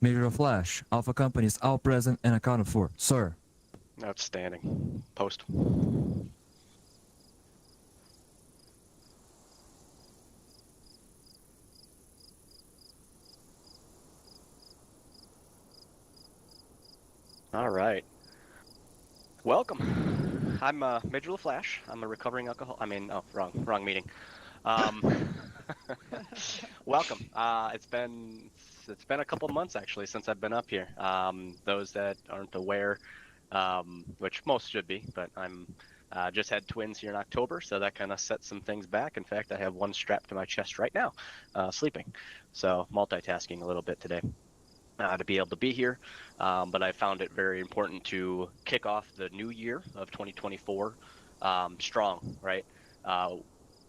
Major Flash, Alpha Companies all present and accounted for, sir. Outstanding. Post. All right. Welcome. I'm Major Flash. I'm a recovering alcohol. I mean, oh, wrong meeting. Um, welcome. It's been a couple months actually since I've been up here. Those that aren't aware, which most should be, but I'm just had twins here in October, so that kind of set some things back. In fact, I have one strapped to my chest right now, sleeping. So multitasking a little bit today. To be able to be here, but I found it very important to kick off the new year of 2024 strong, right? Uh,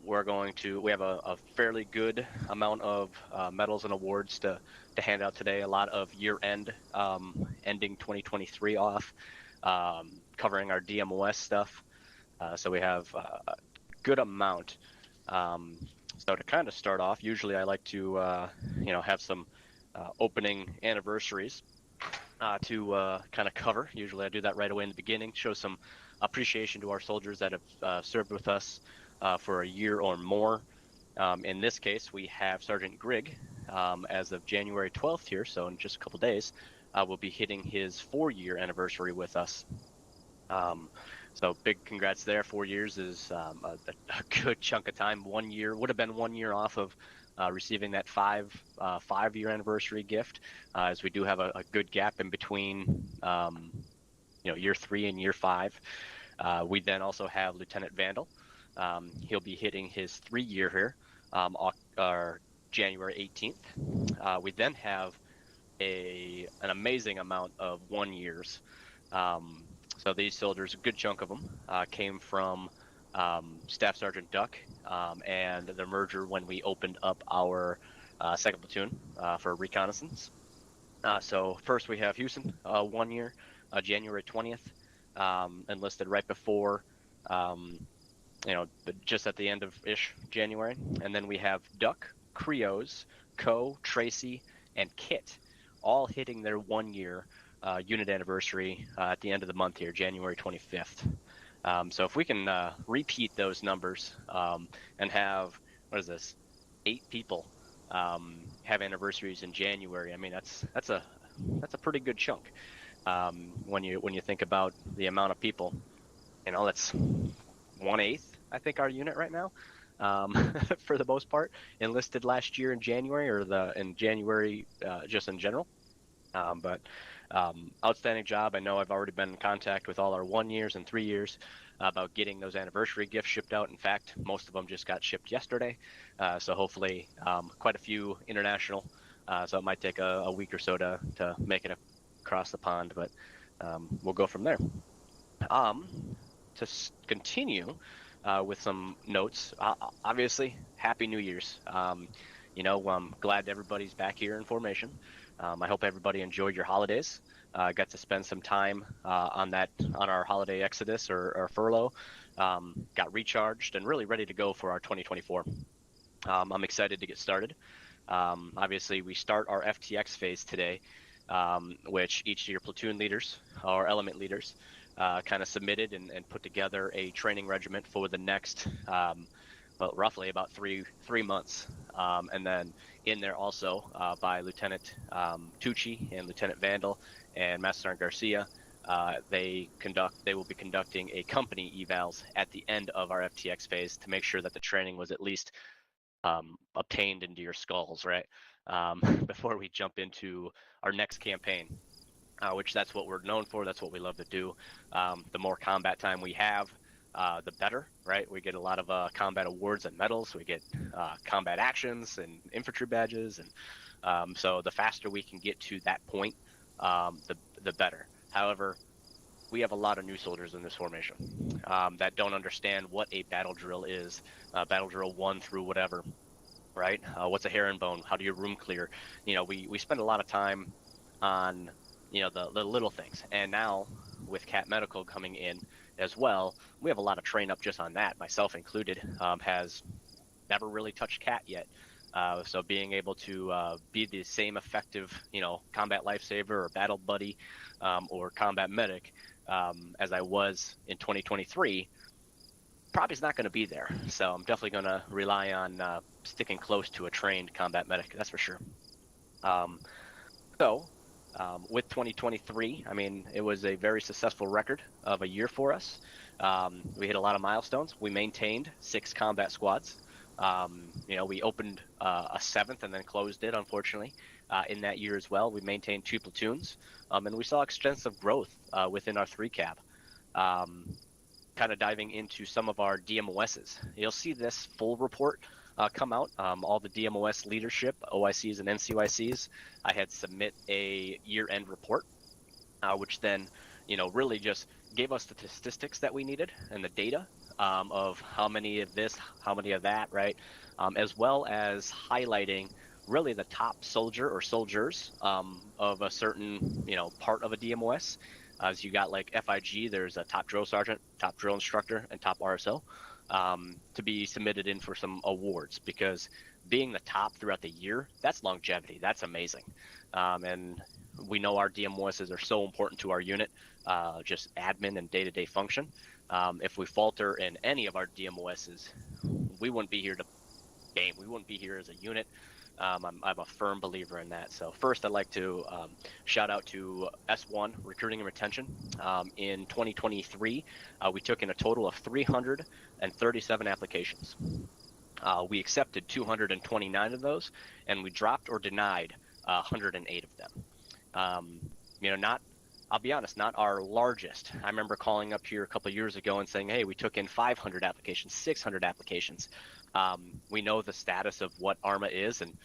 we have a fairly good amount of medals and awards to hand out today. A lot of year-end, ending 2023 off, covering our DMOS stuff. So we have a good amount. So to kind of start off, usually I like to, have some opening anniversaries to kind of cover. Usually I do that right away in the beginning, show some appreciation to our soldiers that have served with us for a year or more. In this case, we have Sergeant Grigg as of January 12th here, so in just a couple days, will be hitting his 4-year anniversary with us. So big congrats there. 4 years is a good chunk of time. 1 year would have been 1 year off of receiving that five-year anniversary gift, as we do have a good gap in between, year 3 and year 5. We then also have Lieutenant Vandal. He'll be hitting his 3-year here, January 18th. We then have an amazing amount of 1 years. So these soldiers, a good chunk of them, came from Staff Sergeant Duck and the merger when we opened up our 2nd platoon for reconnaissance. So first we have Houston, 1 year, January 20th, enlisted right before, just at the end of January. And then we have Duck, Creos, Tracy, and Kit, all hitting their 1 year unit anniversary at the end of the month here, January 25th. So if we can repeat those numbers and have, 8 people have anniversaries in January. I mean, that's a pretty good chunk when you think about the amount of people. That's 1/8, I think, our unit right now, for the most part, enlisted last year in January, or in January just in general. But outstanding job. I know I've already been in contact with all our 1 years and 3 years about getting those anniversary gifts shipped out. In fact, most of them just got shipped yesterday. So hopefully quite a few international. So it might take a week or so to make it across the pond, but we'll go from there. To continue with some notes, obviously, Happy New Year's. I'm glad everybody's back here in formation. I hope everybody enjoyed your holidays. Got to spend some time on our holiday exodus or furlough. Got recharged and really ready to go for our 2024. I'm excited to get started. Obviously, we start our FTX phase today, which each of your platoon leaders or element leaders kind of submitted and put together a training regiment for the next roughly about three months. And then in there also by Lieutenant Tucci and Lieutenant Vandal and Master Sergeant Garcia, they will be conducting a company evals at the end of our FTX phase to make sure that the training was at least obtained into your skulls, right? Before we jump into our next campaign, which that's what we're known for. That's what we love to do. The more combat time we have, the better, right? We get a lot of combat awards and medals. We get combat actions and infantry badges, and so the faster we can get to that point, the better. However, we have a lot of new soldiers in this formation that don't understand what a battle drill is. Battle drill 1 through whatever, right? What's a herringbone? How do you room clear? We spend a lot of time on the little things, and now with Cat Medical coming in as well, we have a lot of train up just on that, myself included. Has never really touched Cat yet, So being able to be the same effective, combat lifesaver or battle buddy or combat medic as I was in 2023, probably is not going to be there. So I'm definitely going to rely on sticking close to a trained combat medic. That's for sure. Um, so with 2023, I mean, it was a very successful record of a year for us. We hit a lot of milestones. We maintained 6 combat squads. We opened a 7th and then closed it, unfortunately, in that year as well. We maintained 2 platoons, and we saw extensive growth within our 3 cab. Kind of diving into some of our DMOSs. You'll see this full report come out. All the DMOS leadership, OICs and NCOICs, I had submit a year-end report, which then, really just gave us the statistics that we needed and the data of how many of this, how many of that, right? As well as highlighting really the top soldier or soldiers of a certain, part of a DMOS. As you got like FIG, there's a top drill sergeant, top drill instructor, and top RSO to be submitted in for some awards, because being the top throughout the year, that's longevity. That's amazing. And we know our DMOSs are so important to our unit, just admin and day-to-day function. If we falter in any of our DMOSs, we wouldn't be here to game. We wouldn't be here as a unit. I'm a firm believer in that. So first, I'd like to shout out to S1 Recruiting and Retention. In 2023, we took in a total of 337 applications. We accepted 229 of those, and we dropped or denied 108 of them. I'll be honest, not our largest. I remember calling up here a couple of years ago and saying, hey, we took in 500 applications, 600 applications. We know the status of what Arma is, and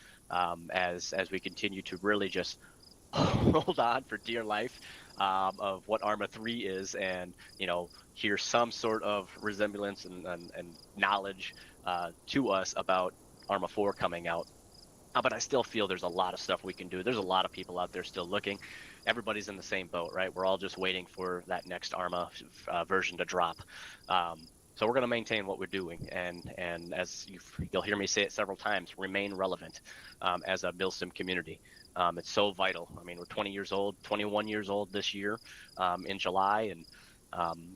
as we continue to really just hold on for dear life of what Arma3 is, and hear some sort of resemblance and knowledge to us about Arma4 coming out. But I still feel there's a lot of stuff we can do. There's a lot of people out there still looking. Everybody's in the same boat, right? We're all just waiting for that next Arma version to drop. So we're going to maintain what we're doing, and as you'll hear me say it several times, remain relevant as a MilSim community. It's so vital. I mean, we're 20 years old, 21 years old this year in July, and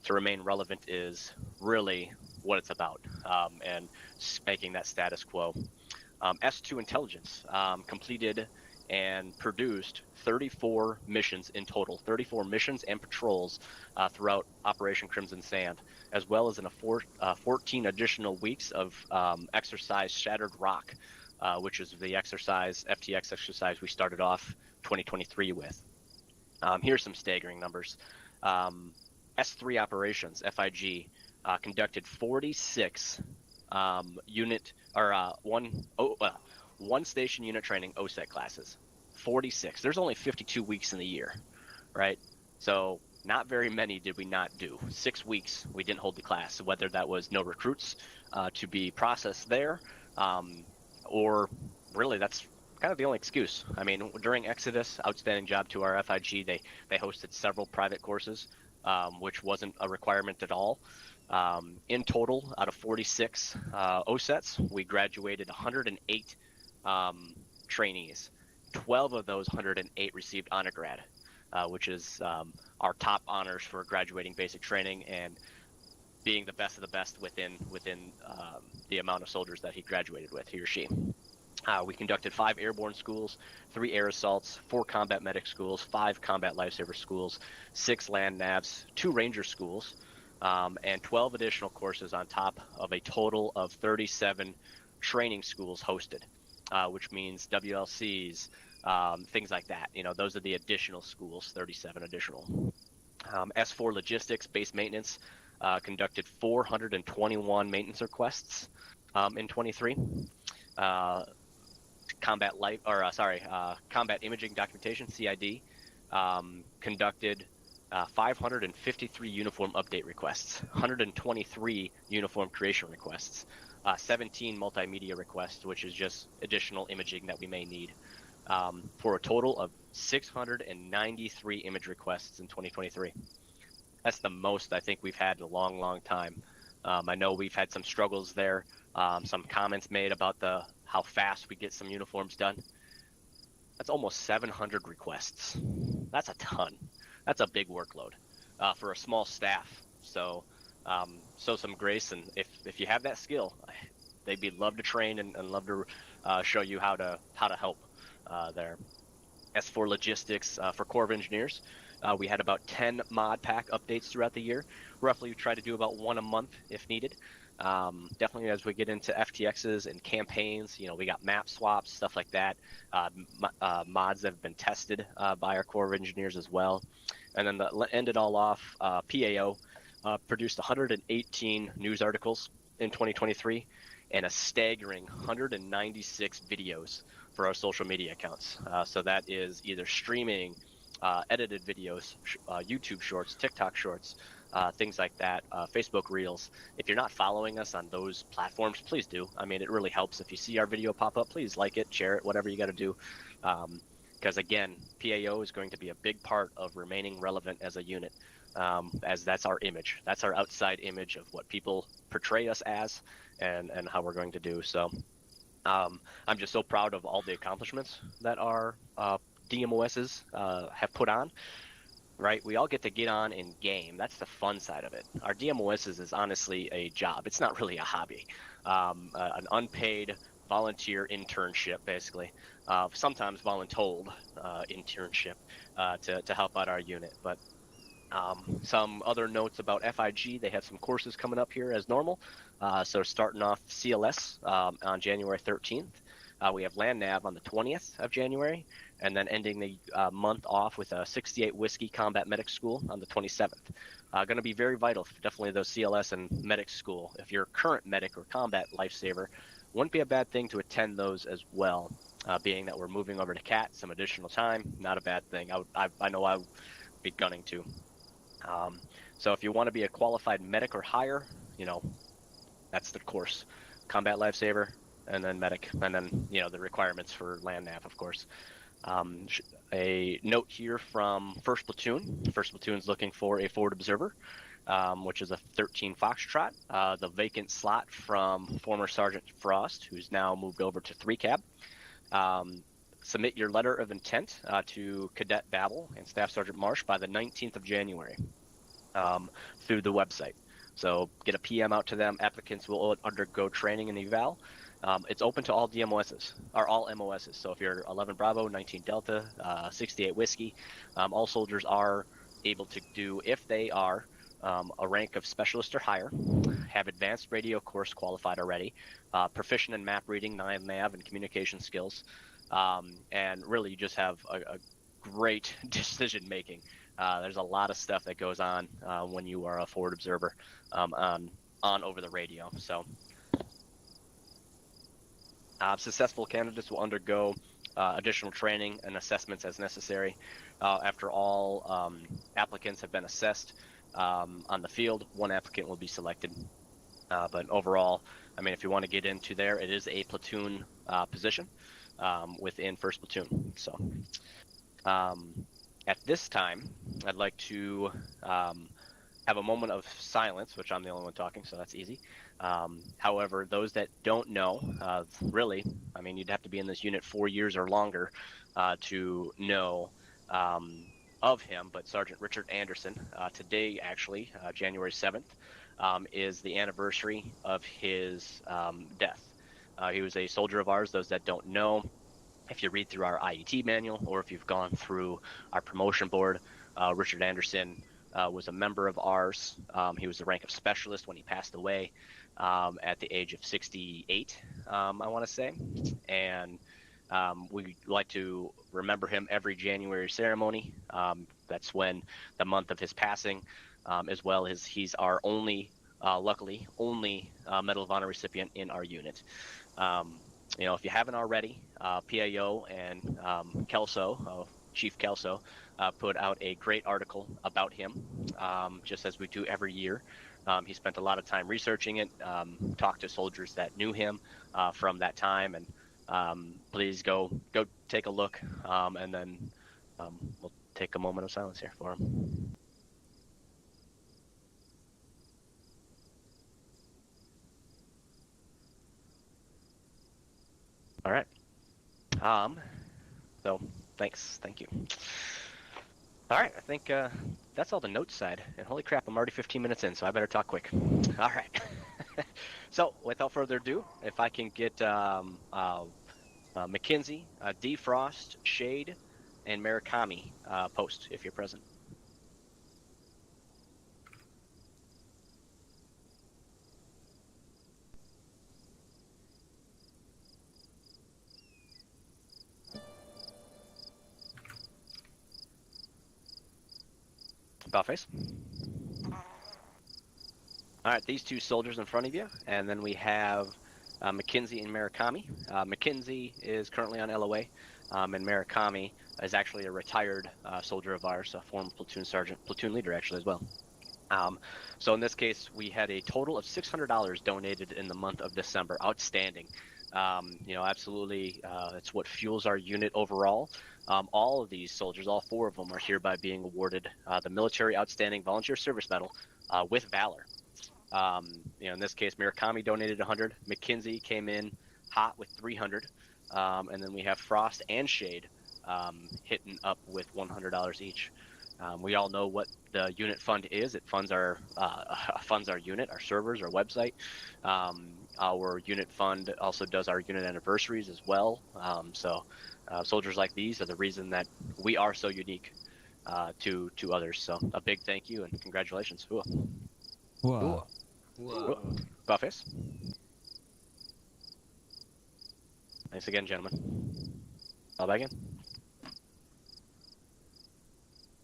to remain relevant is really what it's about, and making that status quo. S2 Intelligence completed and produced 34 missions in total, 34 missions and patrols throughout Operation Crimson Sand, as well as in 14 additional weeks of exercise Shattered Rock, which is the FTX exercise we started off 2023 with. Here's some staggering numbers. S3 operations, FIG, conducted 46 one station unit training OSET classes. 46. There's only 52 weeks in the year, right? So not very many did we not do. 6 weeks we didn't hold the class, whether that was no recruits to be processed there, or really that's kind of the only excuse. I mean, during Exodus, outstanding job to our FIG. They hosted several private courses, which wasn't a requirement at all. In total, out of 46 OSETs, we graduated 108 trainees. 12 of those 108 received honor grad, which is our top honors for graduating basic training and being the best of the best within the amount of soldiers that he graduated with, he or she. We conducted 5 airborne schools, 3 air assaults, 4 combat medic schools, 5 combat lifesaver schools, 6 land navs, 2 ranger schools, and 12 additional courses on top of a total of 37 training schools hosted, which means WLCs, things like that. Those are the additional schools, 37 additional. S4 Logistics Base Maintenance conducted 421 maintenance requests in 23. Combat Imaging Documentation, CID, conducted 553 uniform update requests, 123 uniform creation requests, 17 multimedia requests, which is just additional imaging that we may need, for a total of 693 image requests in 2023. That's the most I think we've had in a long time. I know we've had some struggles there, some comments made about how fast we get some uniforms done. That's almost 700 requests. That's a ton. That's a big workload for a small staff. So show some grace, and if you have that skill, they'd be love to train and love to show you how to help there. As for logistics for Corps of Engineers, we had about 10 mod pack updates throughout the year. Roughly, we try to do about one a month if needed. Definitely as we get into FTXs and campaigns, we got map swaps, stuff like that. Mods that have been tested by our Corps of Engineers as well. And then to end it all off, PAO produced 118 news articles in 2023 and a staggering 196 videos for our social media accounts. So that is either streaming, edited videos, YouTube shorts, TikTok shorts, things like that, Facebook Reels. If you're not following us on those platforms, please do. I mean, it really helps. If you see our video pop up, please like it, share it, whatever you got to do. Because again, PAO is going to be a big part of remaining relevant as a unit, as that's our image. That's our outside image of what people portray us as and how we're going to do. So I'm just so proud of all the accomplishments that our DMOSs have put on. Right, we all get to get on in game. That's the fun side of it. Our DMOSs is honestly a job. It's not really a hobby. An unpaid volunteer internship, basically. Sometimes voluntold internship to help out our unit. But some other notes about FIG, they have some courses coming up here as normal. So starting off CLS on January 13th. We have Land Nav on the 20th of January, and then ending the month off with a 68 Whiskey Combat Medic School on the 27th. Going to be very vital, definitely those CLS and Medic School. If you're a current medic or combat lifesaver, wouldn't be a bad thing to attend those as well, being that we're moving over to CAT, some additional time, not a bad thing. I know I would be gunning to. So if you want to be a qualified medic or higher, that's the course. Combat lifesaver, and then medic, and then the requirements for land nav, of course. A note here from First Platoon. First Platoon's looking for a forward observer, which is a 13 Foxtrot. The vacant slot from former Sergeant Frost, who's now moved over to 3 Cab. Submit your letter of intent to Cadet Babel and Staff Sergeant Marsh by the 19th of January through the website. So get a PM out to them. Applicants will undergo training and eval. It's open to all DMOSs, or all MOSs. So if you're 11 Bravo, 19 Delta, 68 Whiskey, all soldiers are able to do, if they are a rank of specialist or higher, have advanced radio course qualified already, proficient in map reading, nav, and communication skills, and really you just have a great decision making. There's a lot of stuff that goes on when you are a forward observer on over the radio. So successful candidates will undergo additional training and assessments as necessary. After all applicants have been assessed on the field, one applicant will be selected. But overall, I mean, if you want to get into there, it is a platoon position within First Platoon. So at this time, I'd like to have a moment of silence, which I'm the only one talking, so that's easy. However, those that don't know, really, I mean, you'd have to be in this unit 4 years or longer to know of him, but Sergeant Richard Anderson, today actually, January 7th, is the anniversary of his death. He was a soldier of ours. Those that don't know, if you read through our IET manual or if you've gone through our promotion board, Richard Anderson was a member of ours. He was the rank of specialist when he passed away at the age of 68, I want to say. And we like to remember him every January ceremony. That's when the month of his passing, as well as he's our only, luckily, only Medal of Honor recipient in our unit. If you haven't already, PAO and Kelso, Chief Kelso, put out a great article about him, just as we do every year. He spent a lot of time researching it, talked to soldiers that knew him from that time, and please go take a look, and then we'll take a moment of silence here for him. So thank you. All right, I think that's all the notes side. And holy crap, I'm already 15 minutes in, so I better talk quick. All right. So without further ado, if I can get McKenzie, Defrost, Shade, and Murakami post if you're present. About face. All right, these two soldiers in front of you, and then we have McKenzie and Murakami. McKenzie is currently on LOA, and Murakami is actually a retired soldier of ours, a former platoon sergeant, platoon leader actually as well. So in this case, we had a total of $600 donated in the month of December. Outstanding. Absolutely, it's what fuels our unit overall. All of these soldiers, all 4 of them, are hereby being awarded the Military Outstanding Volunteer Service Medal with Valor. In this case, Murakami donated 100. McKenzie came in hot with 300. And then we have Frost and Shade hitting up with $100 each. We all know what the unit fund is. It funds our unit, our servers, our website. Our unit fund also does our unit anniversaries as well. Soldiers like these are the reason that we are so unique to others. So a big thank you and congratulations. Ooh. Wow. Whoa. Buffets. Thanks again, gentlemen. All back in.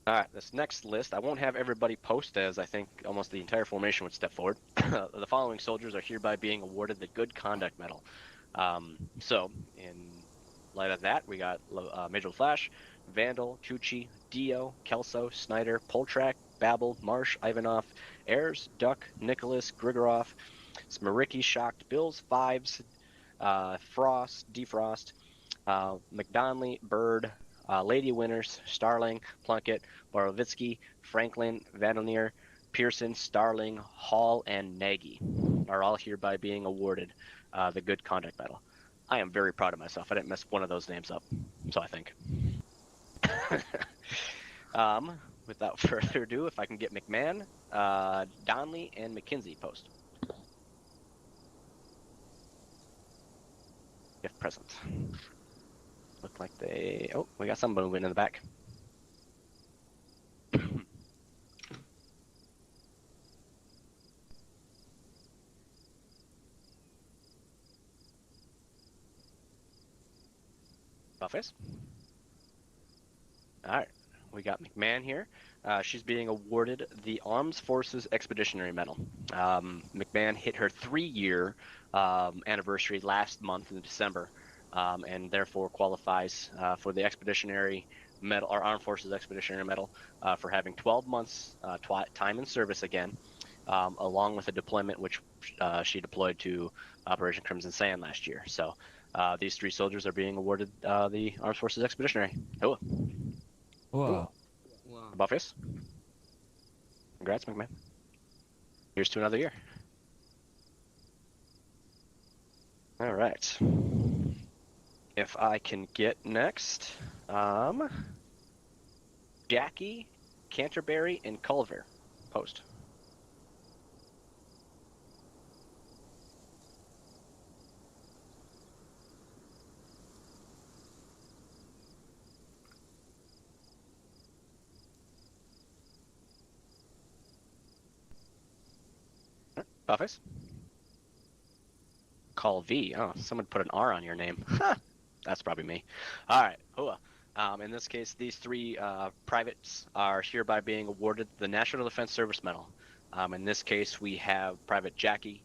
All right, this next list, I won't have everybody post as I think almost the entire formation would step forward. The following soldiers are hereby being awarded the Good Conduct Medal. So, in light of that, we got Major Flash, Vandal, Tucci, Dio, Kelso, Snyder, Poltrak, Babel, Marsh, Ivanov, Ayers, Duck, Nicholas, Grigorov, Smaricki, Shocked, Bills, Fives, Frost, Defrost, McDonley, Bird, Lady Winners, Starling, Plunkett, Borovitsky, Franklin, Vanderneer, Pearson, Starling, Hall, and Nagy are all hereby being awarded the Good Conduct Medal. I am very proud of myself. I didn't mess one of those names up, so I think. Without further ado, if I can get McMahon, Donley, and McKenzie post. If present. Look like they... Oh, we got some movement in the back. Buffets. All right, we got McMahon here. She's being awarded the Armed Forces Expeditionary Medal. McMahon hit her 3-year anniversary last month in December, and therefore qualifies for the Expeditionary Medal, or Armed Forces Expeditionary Medal, for having 12 months time in service again, along with a deployment which she deployed to Operation Crimson Sand last year. So these 3 soldiers are being awarded the Armed Forces Expeditionary. Oh. Wow. Wow. Buffets. Congrats, McMahon. Here's to another year. All right. If I can get next, Jackie, Canterbury, and Culver post. Buffets. Call V. Oh, someone put an R on your name. That's probably me. All right. Hua. In this case, these 3 privates are hereby being awarded the National Defense Service Medal. In this case, we have Private Jackie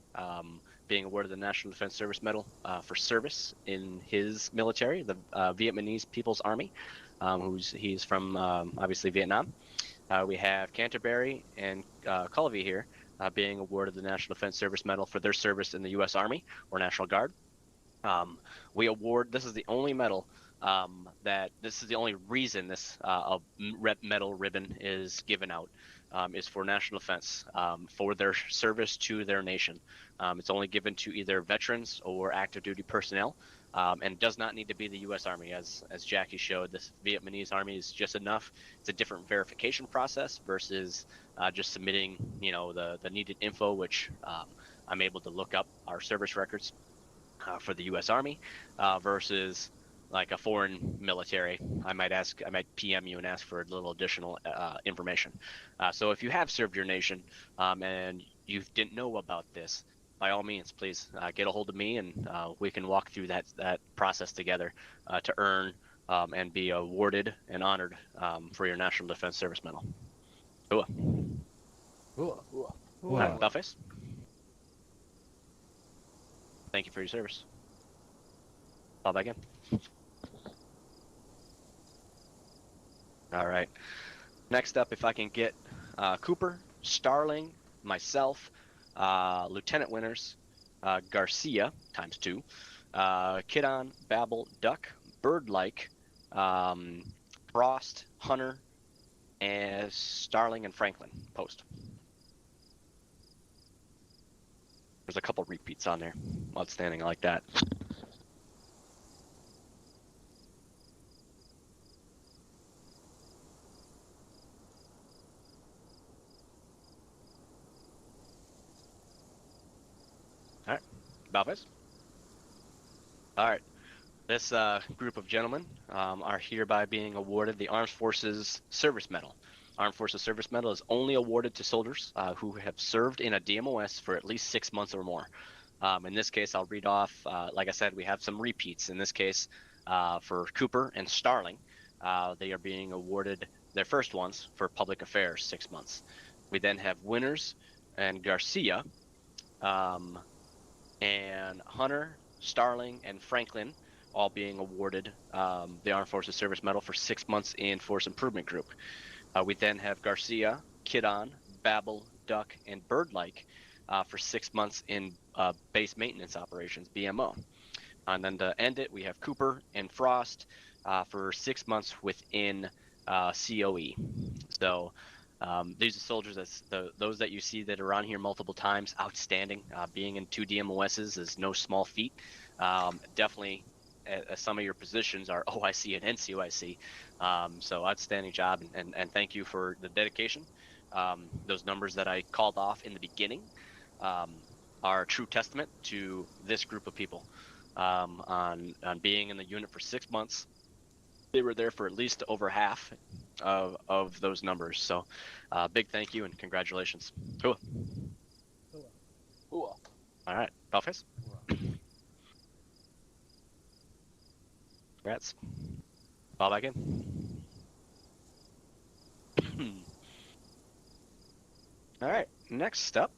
being awarded the National Defense Service Medal for service in his military, the Vietnamese People's Army. He's from obviously Vietnam. We have Canterbury and Culvey here being awarded the National Defense Service Medal for their service in the U.S. Army or National Guard. This is the only medal this is the only reason this medal ribbon is given out, is for national defense, for their service to their nation. It's only given to either veterans or active duty personnel. and does not need to be the U.S. Army. As Jackie showed, this Vietnamese Army is just enough. It's a different verification process versus just submitting, the needed info, which I'm able to look up our service records for the U.S. Army versus like a foreign military. I might PM you and ask for a little additional information. So if you have served your nation and you didn't know about this, by all means, please get a hold of me, and we can walk through that process together to earn and be awarded and honored for your National Defense Service Medal. Cool. Cool. All right, Belface. Thank you for your service. Fall back in. All right. Next up, if I can get Cooper, Starling, myself, Lieutenant Winters, Garcia ×2, Kidon, Babel, Duck, Birdlike, Frost, Hunter, and Starling and Franklin post. There's a couple repeats on there. Outstanding, I like that. All right, Balfes. All right, this group of gentlemen are hereby being awarded the Armed Forces Service Medal. Armed Forces Service Medal is only awarded to soldiers who have served in a DMOS for at least 6 months or more. In this case, I'll read off, like I said, we have some repeats. In this case, for Cooper and Starling, they are being awarded their first ones for public affairs, 6 months. We then have Winters and Garcia, and Hunter, Starling, and Franklin all being awarded the Armed Forces Service Medal for 6 months in Force Improvement Group. We then have Garcia, Kidon, Babel, Duck, and Birdlike for 6 months in Base Maintenance Operations, BMO. And then to end it, we have Cooper and Frost for 6 months within COE. So these are soldiers, those that you see that are on here multiple times, outstanding. Being in 2 DMOSs is no small feat. Definitely some of your positions are OIC and NCOIC. So outstanding job, and thank you for the dedication. Those numbers that I called off in the beginning are a true testament to this group of people on being in the unit for 6 months. They were there for at least over half of those numbers. So big thank you and congratulations. Cool. Cool. All right, Belface. Congrats. Fall back in. All right, next up.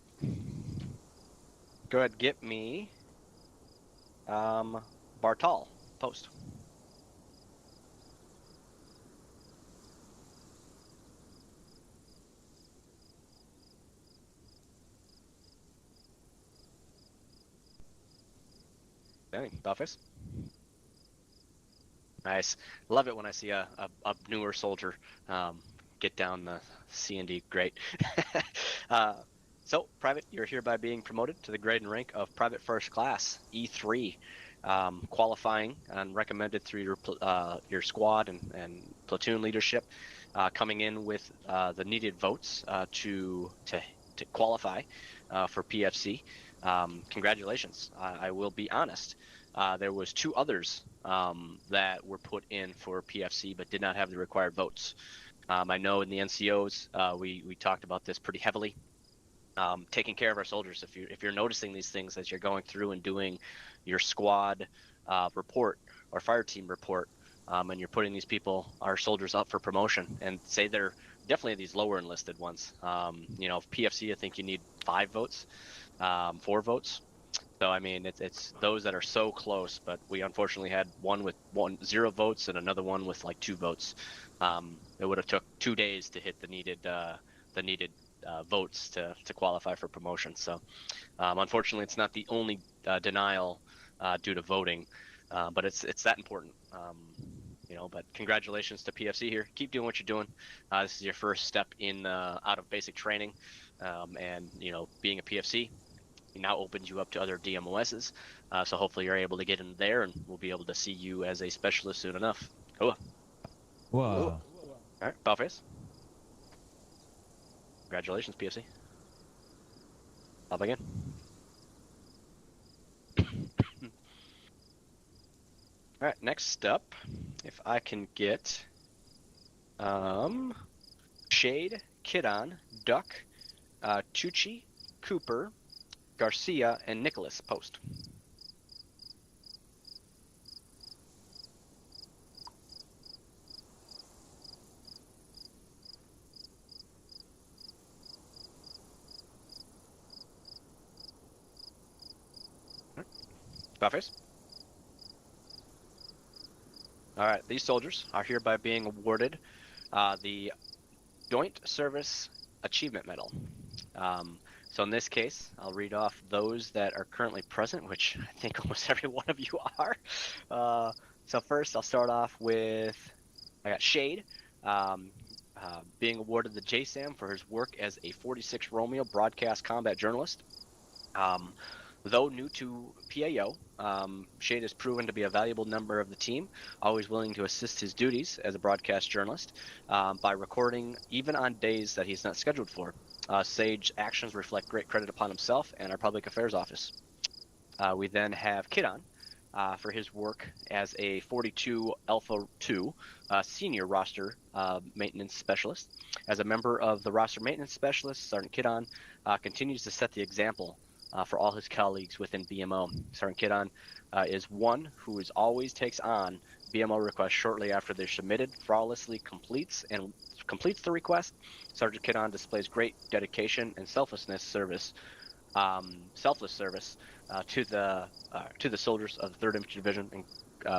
Go ahead, get me Bartal post. Belface. Nice. Love it when I see a newer soldier get down the C&D. Great. So, Private, you're hereby being promoted to the grade and rank of Private First Class, E3, qualifying and recommended through your squad and platoon leadership, coming in with the needed votes to qualify for PFC. Congratulations. I will be honest. There was 2 others that were put in for PFC but did not have the required votes. I know in the NCOs we talked about this pretty heavily. Taking care of our soldiers. If you're noticing these things as you're going through and doing your squad report or fire team report, and you're putting these people, our soldiers, up for promotion, and say they're definitely these lower enlisted ones. PFC, I think you need 5 votes, 4 votes. So I mean, it's those that are so close, but we unfortunately had one with 0 votes and another one with like 2 votes. It would have took 2 days to hit the needed votes to qualify for promotion. So unfortunately, it's not the only denial due to voting, but it's that important. But congratulations to PFC here. Keep doing what you're doing. This is your first step in out of basic training, and being a PFC. he now opens you up to other DMOSs. So hopefully you're able to get in there, and we'll be able to see you as a specialist soon enough. Cool. Wow. All right, Bowface. Congratulations, PFC. Up again. All right, next up, if I can get Shade, Kidon, Duck, Tucci, Cooper, Garcia, and Nicholas post. Bowface. All right, these soldiers are hereby being awarded the Joint Service Achievement Medal. So in this case, I'll read off those that are currently present, which I think almost every one of you are. So first, I'll start off with, I got Shade, being awarded the JSAM for his work as a 46 Romeo broadcast combat journalist. Though new to PAO, Shade has proven to be a valuable member of the team, always willing to assist his duties as a broadcast journalist by recording even on days that he's not scheduled for. Sage's actions reflect great credit upon himself and our public affairs office. We then have Kidon for his work as a 42 Alpha 2 senior roster maintenance specialist. As a member of the roster maintenance specialist, Sergeant Kidon continues to set the example for all his colleagues within BMO. Sergeant Kidon is one who always takes on BMO requests shortly after they're submitted, flawlessly completes the request. Sergeant Kidon displays great dedication and selfless service to the soldiers of the 3rd Infantry Division, and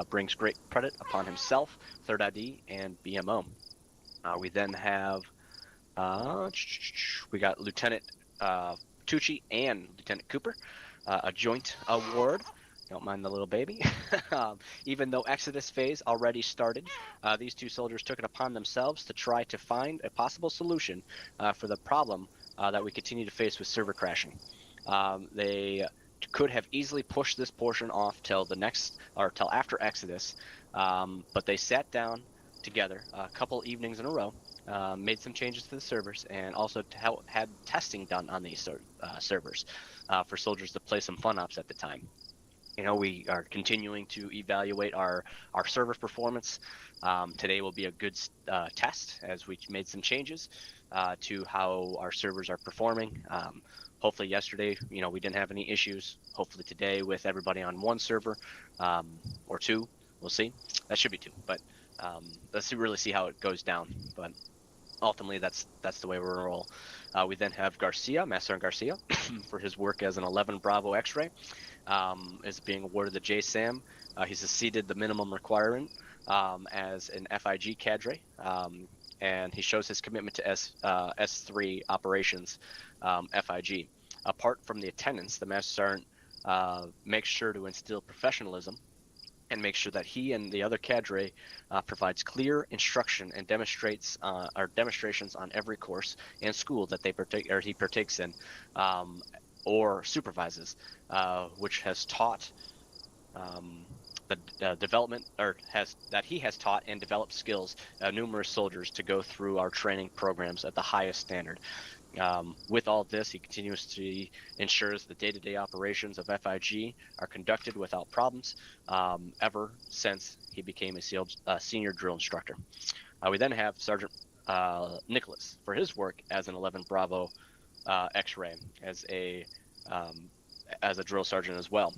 brings great credit upon himself, 3rd ID, and BMO. We then have we got Lieutenant Tucci and Lieutenant Cooper, a joint award. Don't mind the little baby. Even though Exodus phase already started, these two soldiers took it upon themselves to try to find a possible solution for the problem that we continue to face with server crashing. They could have easily pushed this portion off till after Exodus, but they sat down together a couple evenings in a row, made some changes to the servers, and also had testing done on these servers for soldiers to play some fun ops at the time. We are continuing to evaluate our server performance. Today will be a good test as we made some changes to how our servers are performing. Hopefully yesterday, we didn't have any issues. Hopefully today, with everybody on one server or two, we'll see. That should be two, but let's really see how it goes down. But ultimately, that's the way we're gonna roll. We then have Garcia, Master Garcia, for his work as an 11 Bravo X-ray, is being awarded the JSAM. He's exceeded the minimum requirement as an FIG cadre, and he shows his commitment to S3 operations, FIG. Apart from the attendance, the Master Sergeant makes sure to instill professionalism and make sure that he and the other cadre provides clear instruction and demonstrations on every course and school that he partakes in or supervises, which has taught the development, or he has taught and developed skills numerous soldiers to go through our training programs at the highest standard. With all this, he continuously ensures the day-to-day operations of FIG are conducted without problems ever since he became a senior drill instructor. We then have Sergeant Nicholas for his work as an 11 Bravo X-ray as a drill sergeant as well.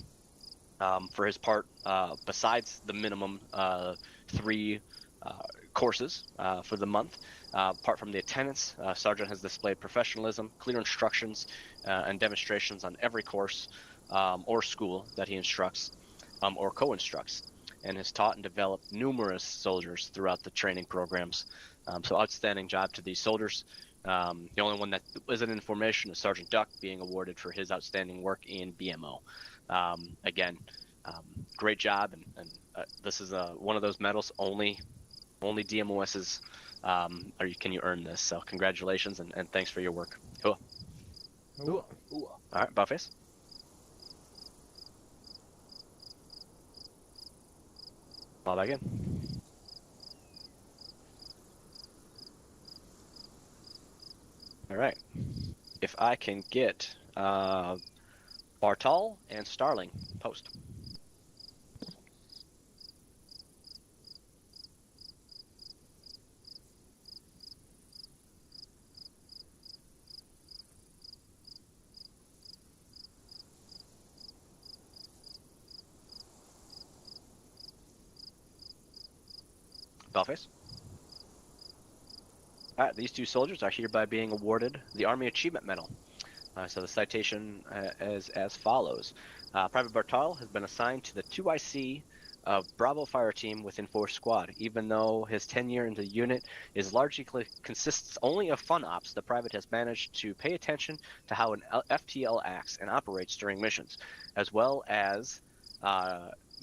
For his part, besides the minimum 3 courses for the month, apart from the attendance, Sergeant has displayed professionalism, clear instructions, and demonstrations on every course or school that he instructs or co-instructs, and has taught and developed numerous soldiers throughout the training programs. So outstanding job to these soldiers. The only one that isn't in formation is Sergeant Duck, being awarded for his outstanding work in BMO. Again, great job, and this is one of those medals only DMOSs can you earn this. So congratulations and thanks for your work. Cool. Ooh. All right, Buffface. Fall back in. All right. If I can get Bartal and Starling post. Belface. All right, these two soldiers are hereby being awarded the Army Achievement Medal. So the citation is as follows. Private Bartal has been assigned to the 2IC of Bravo Fire Team within 4th Squad. Even though his tenure in the unit is largely consists only of fun ops, the private has managed to pay attention to how an FTL acts and operates during missions, as well as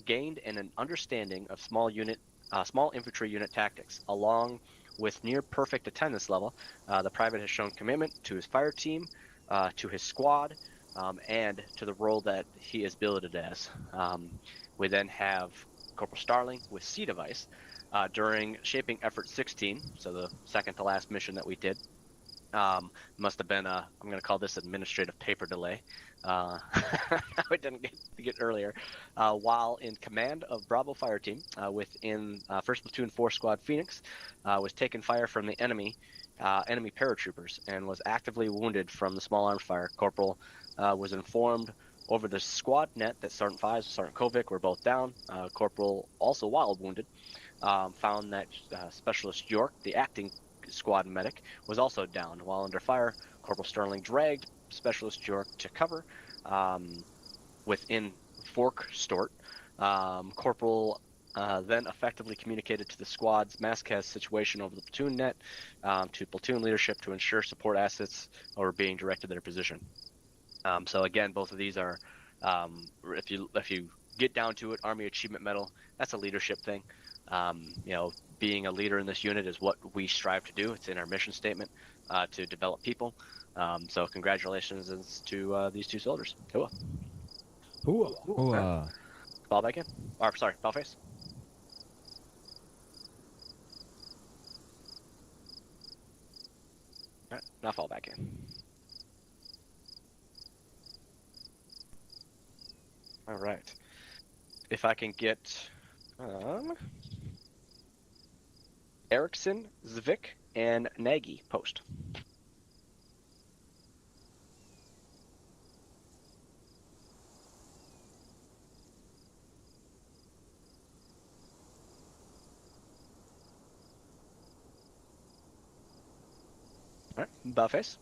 gained an understanding of small infantry unit tactics. Along with near perfect attendance level, the private has shown commitment to his fire team, to his squad, and to the role that he is billeted as. We then have Corporal Starling with C device during Shaping Effort 16, so the second to last mission that we did. Must have been I'm going to call this administrative paper delay. We didn't get earlier. While in command of Bravo Fire Team within 1st Platoon 4 Squad Phoenix, was taking fire from the enemy paratroopers and was actively wounded from the small arms fire. Corporal was informed over the squad net that Sergeant Fives and Sergeant Kovic were both down. Corporal, also while wounded, found that Specialist York, the acting squad medic, was also down. While under fire, Corporal Sterling dragged Specialist York to cover within Fork Stort. Corporal then effectively communicated to the squad's Mascaz situation over the platoon net to platoon leadership to ensure support assets were being directed to their position. So again, both of these are, if you get down to it, Army Achievement Medal, that's a leadership thing. Being a leader in this unit is what we strive to do. It's in our mission statement to develop people. So congratulations to these two soldiers. Cool. Fall back in. Or sorry, ball face. All right, now fall back in. All right. If I can get Erickson, Zvik, and Nagy post. All right, Buffface.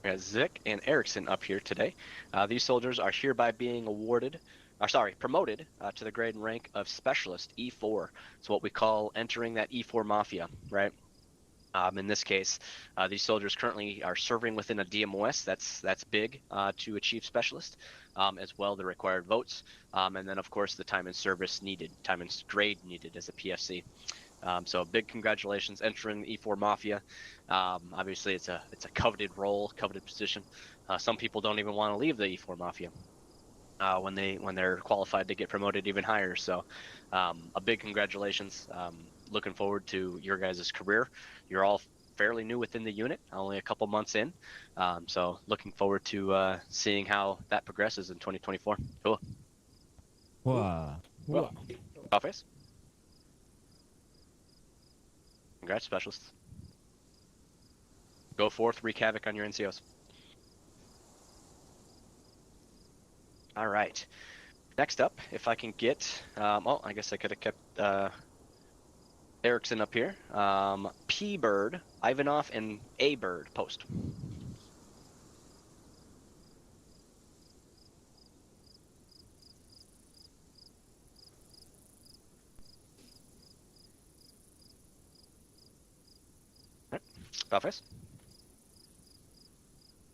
We got Zik and Erickson up here today. These soldiers are hereby being promoted to the grade and rank of Specialist E4. It's what we call entering that E4 Mafia, right? In this case, these soldiers currently are serving within a DMOS. That's big to achieve Specialist, as well the required votes, and then of course the time and service needed, time and grade needed as a PFC. So big congratulations entering the E4 Mafia. Obviously, it's a coveted role, coveted position. Some people don't even want to leave the E4 Mafia when they're qualified to get promoted even higher. So a big congratulations. Looking forward to your guys' career. You're all fairly new within the unit, only a couple months in. So looking forward to seeing how that progresses in 2024. Cool. Wow. Office. Congrats, specialists. Go forth, wreak havoc on your NCOs. All right. Next up, if I can get, I guess I could have kept Erickson up here. P Bird, Ivanov, and A Bird post. Buffus.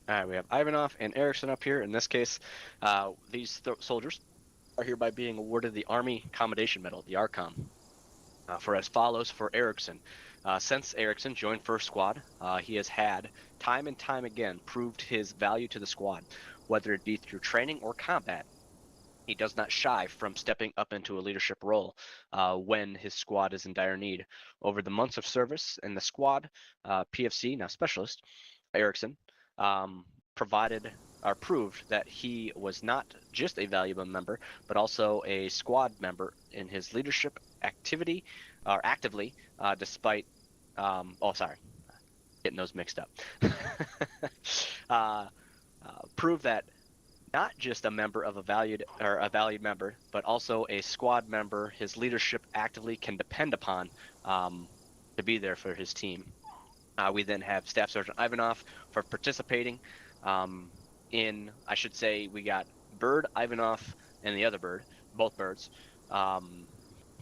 All right, we have Ivanov and Erickson up here. In this case, these soldiers are hereby being awarded the Army Accommodation Medal, the ARCOM, for as follows for Erickson. Since Erickson joined First Squad, he has had, time and time again, proved his value to the squad, whether it be through training or combat. he does not shy from stepping up into a leadership role when his squad is in dire need. Over the months of service in the squad, PFC, now specialist, Erickson, provided or proved that he was not just a valuable member, but also a squad member in his leadership activity, or actively, despite, getting those mixed up. Prove that not just a member of a valued member, but also a squad member his leadership actively can depend upon to be there for his team. We then have Staff Sergeant Ivanov for participating in, I should say, we got Bird, Ivanov, and the other bird, both birds.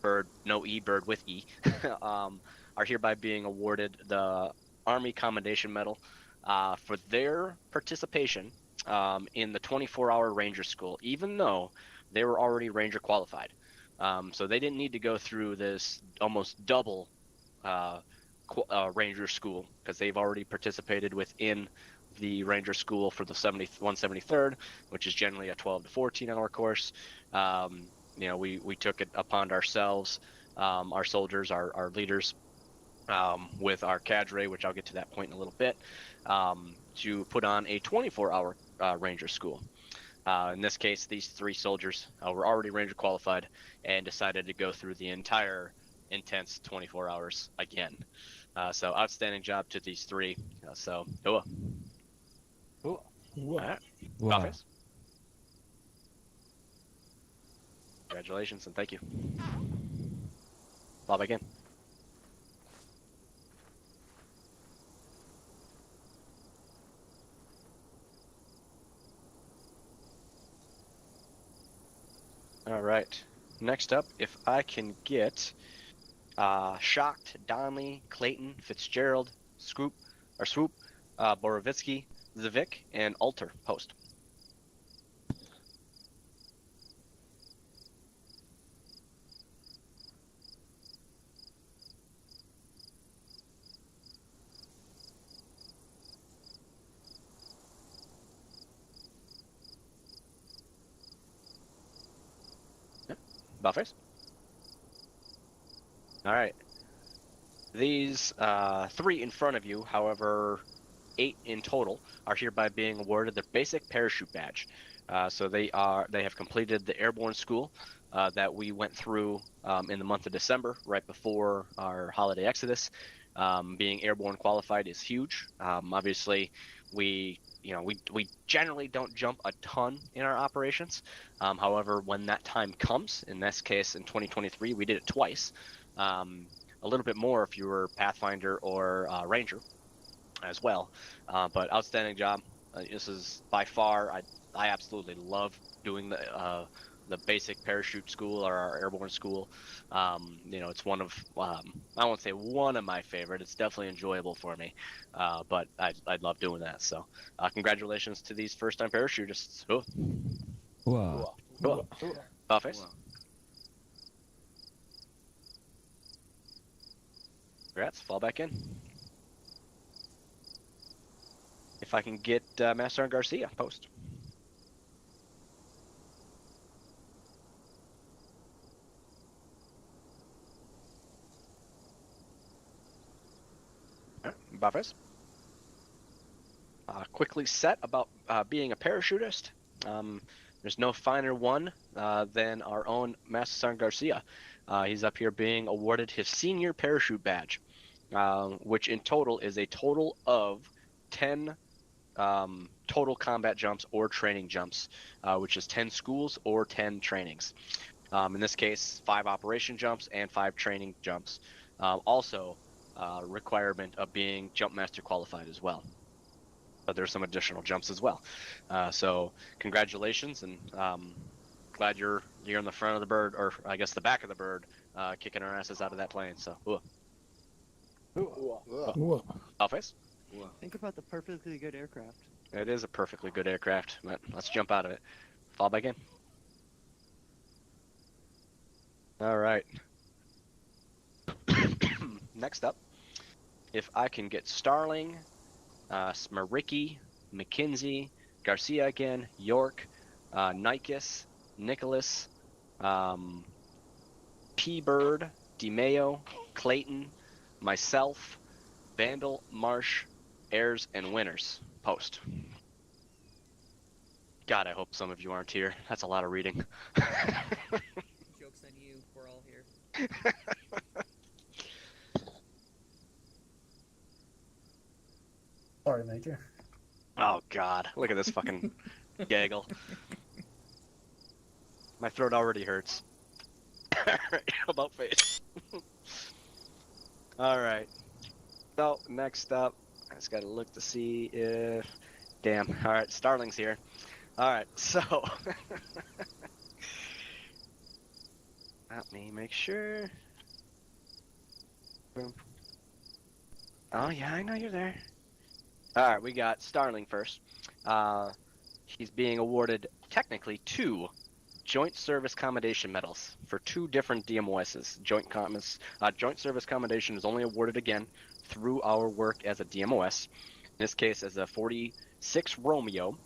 Bird, no E, bird with E, are hereby being awarded the Army Accommodation Medal for their participation in the 24-hour Ranger School, even though they were already Ranger qualified. So they didn't need to go through this almost double Ranger School because they've already participated within the Ranger School for the 173rd, which is generally a 12 to 14-hour course. We took it upon ourselves, our soldiers, our leaders, with our cadre, which I'll get to that point in a little bit, to put on a 24-hour Ranger School. In this case, these 3 soldiers were already Ranger qualified and decided to go through the entire intense 24 hours again. So outstanding job to these 3. All right. Wow. Office. Congratulations and thank you. Bob again. All right. Next up, if I can get Shocked, Donnelly, Clayton, Fitzgerald, Swoop, Borovitsky, Zavik, and Alter post. Buffers. All right. These 3 in front of you, however, 8 in total, are hereby being awarded their basic parachute badge. So they have completed the airborne school that we went through in the month of December, right before our holiday exodus. Being airborne qualified is huge. Obviously, we generally don't jump a ton in our operations. However, when that time comes, in this case in 2023, we did it twice. A little bit more if you were Pathfinder or Ranger as well. But outstanding job. This is by far, I absolutely love doing the basic parachute school or our airborne school. It's one of, I won't say one of my favorite, it's definitely enjoyable for me, but I love doing that. So congratulations to these first time parachutists. Wow. Cool. Face. Congrats, fall back in. If I can get Master and Garcia post. Buffers. Quickly set about being a parachutist. There's no finer one than our own Master Sergeant Garcia. He's up here being awarded his senior parachute badge, which in total is a total of 10 total combat jumps or training jumps, which is 10 schools or 10 trainings. In this case, 5 operation jumps and 5 training jumps. Also, requirement of being jump master qualified as well. But there's some additional jumps as well. So congratulations, and glad you're in the front of the bird, or I guess the back of the bird, kicking our asses out of that plane. So, Alface? Think about the perfectly good aircraft. It is a perfectly good aircraft, but let's jump out of it. Fall back in. All right. Next up, if I can get Starling, Smaricki, McKenzie, Garcia again, York, Nikes, Nicholas, P. Bird, DeMayo, Clayton, myself, Vandal, Marsh, Heirs, and Winners post. God, I hope some of you aren't here. That's a lot of reading. Joke's on you. We're all here. Sorry, Major. Oh God, look at this fucking gaggle. My throat already hurts. Alright, about face. Alright. So, next up, I just gotta look to see if... Damn. Alright, Starling's here. Alright, so... Let me make sure. Boom. Oh yeah, I know you're there. Alright, we got Starling first. He's being awarded, technically, 2 Joint Service Accommodation medals for 2 different DMOSs. Joint Service Accommodation is only awarded again through our work as a DMOS. In this case, as a 46 Romeo,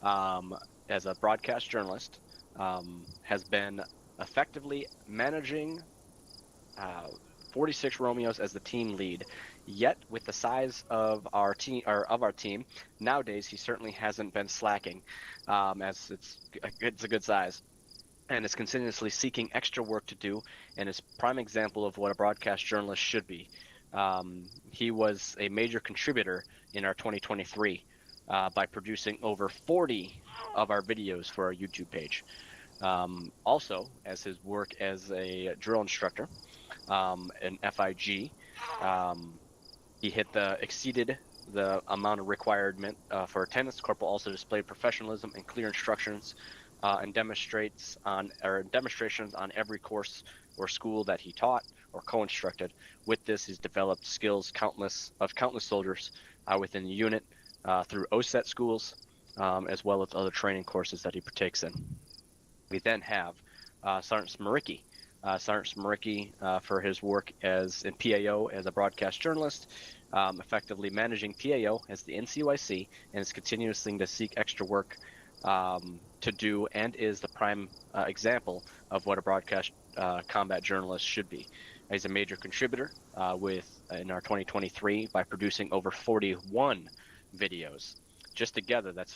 as a broadcast journalist, has been effectively managing 46 Romeos as the team lead. Yet, with the size of our team, nowadays he certainly hasn't been slacking, as it's a good size, and is continuously seeking extra work to do, and is prime example of what a broadcast journalist should be. He was a major contributor in our 2023 by producing over 40 of our videos for our YouTube page. Also, as his work as a drill instructor, an FIG, he exceeded the amount of requirement for attendance. Corporal also displayed professionalism and clear instructions and demonstrations on every course or school that he taught or co-instructed. With this, he's developed skills countless soldiers within the unit through OSET schools, as well as other training courses that he partakes in. We then have Sergeant Smaricki. Sergeant Smaricki, for his work in PAO as a broadcast journalist, effectively managing PAO as the NCOIC, and is continuously to seek extra work to do, and is the prime example of what a broadcast combat journalist should be. He's a major contributor in our 2023 by producing over 41 videos. Just together, that's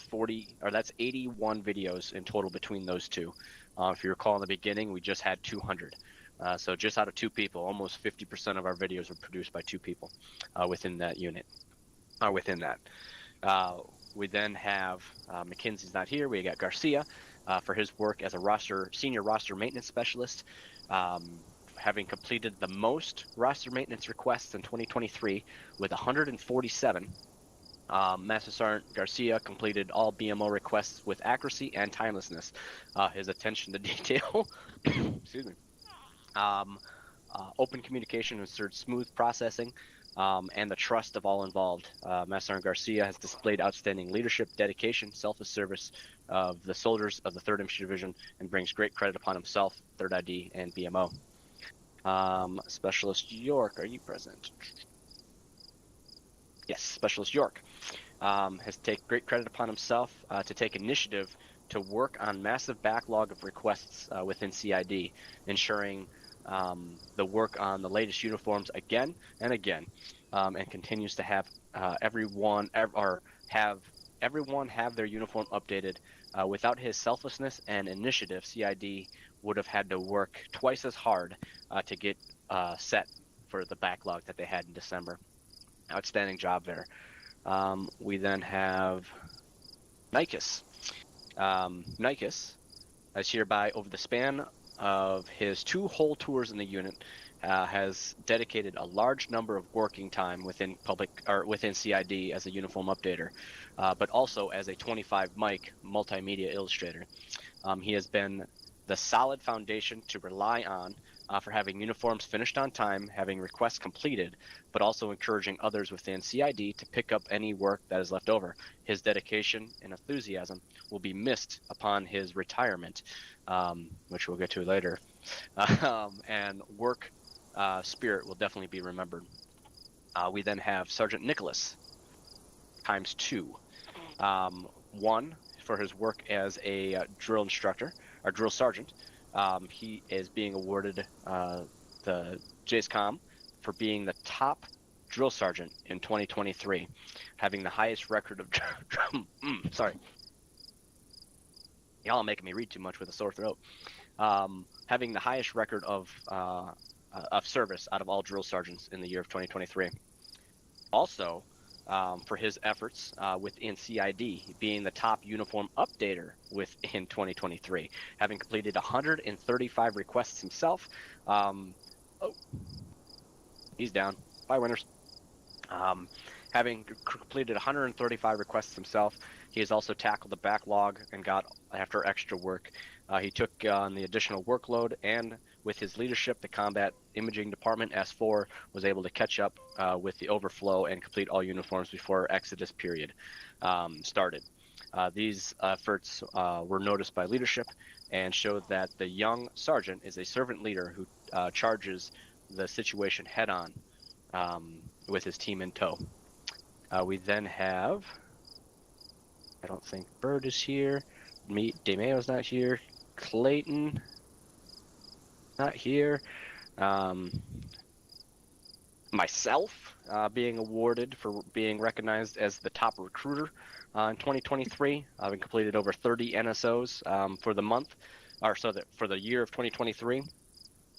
81 videos in total between those two. If you recall in the beginning, we just had 200. So just out of 2 people, almost 50% of our videos were produced by 2 people within that unit. Within that. We then have McKenzie's not here. We got Garcia for his work as a senior roster maintenance specialist, having completed the most roster maintenance requests in 2023 with 147. Master Sergeant Garcia completed all BMO requests with accuracy and timelessness. His attention to detail, excuse me, open communication ensured smooth processing, and the trust of all involved. Master Sergeant Garcia has displayed outstanding leadership, dedication, selfless service of the soldiers of the 3rd Infantry Division, and brings great credit upon himself, 3rd ID, and BMO. Specialist York, are you present? Yes, Specialist York has taken great credit upon himself to take initiative to work on massive backlog of requests within CID, ensuring the work on the latest uniforms again and again, and continues to have everyone have their uniform updated. Without his selflessness and initiative, CID would have had to work twice as hard to get set for the backlog that they had in December. Outstanding job there. We then have Nikes. Nikes has hereby, over the span of his 2 whole tours in the unit, has dedicated a large number of working time within CID as a uniform updater, but also as a 25 mic multimedia illustrator. He has been the solid foundation to rely on for having uniforms finished on time, having requests completed, but also encouraging others within CID to pick up any work that is left over. His dedication and enthusiasm will be missed upon his retirement, which we'll get to later, and work spirit will definitely be remembered. We then have Sergeant Nicholas, ×2. 1 for his work as a drill instructor, our drill sergeant. He is being awarded the JSCOM for being the top drill sergeant in 2023, having the highest record of sorry, y'all are making me read too much with a sore throat. Having the highest record of service out of all drill sergeants in the year of 2023. Also, for his efforts within CID, being the top uniform updater within 2023, having completed 135 requests himself. Oh, he's down. Bye, winners. Having completed 135 requests himself, he has also tackled the backlog and got after extra work. He took on the additional workload, and with his leadership, the Combat Imaging Department, S4, was able to catch up with the overflow and complete all uniforms before Exodus period started. These efforts were noticed by leadership and showed that the young sergeant is a servant leader who charges the situation head-on with his team in tow. We then have, I don't think Bird is here, DeMayo's not here, Clayton, not here, myself being awarded for being recognized as the top recruiter in 2023, having completed over 30 NSOs for the month, for the year of 2023.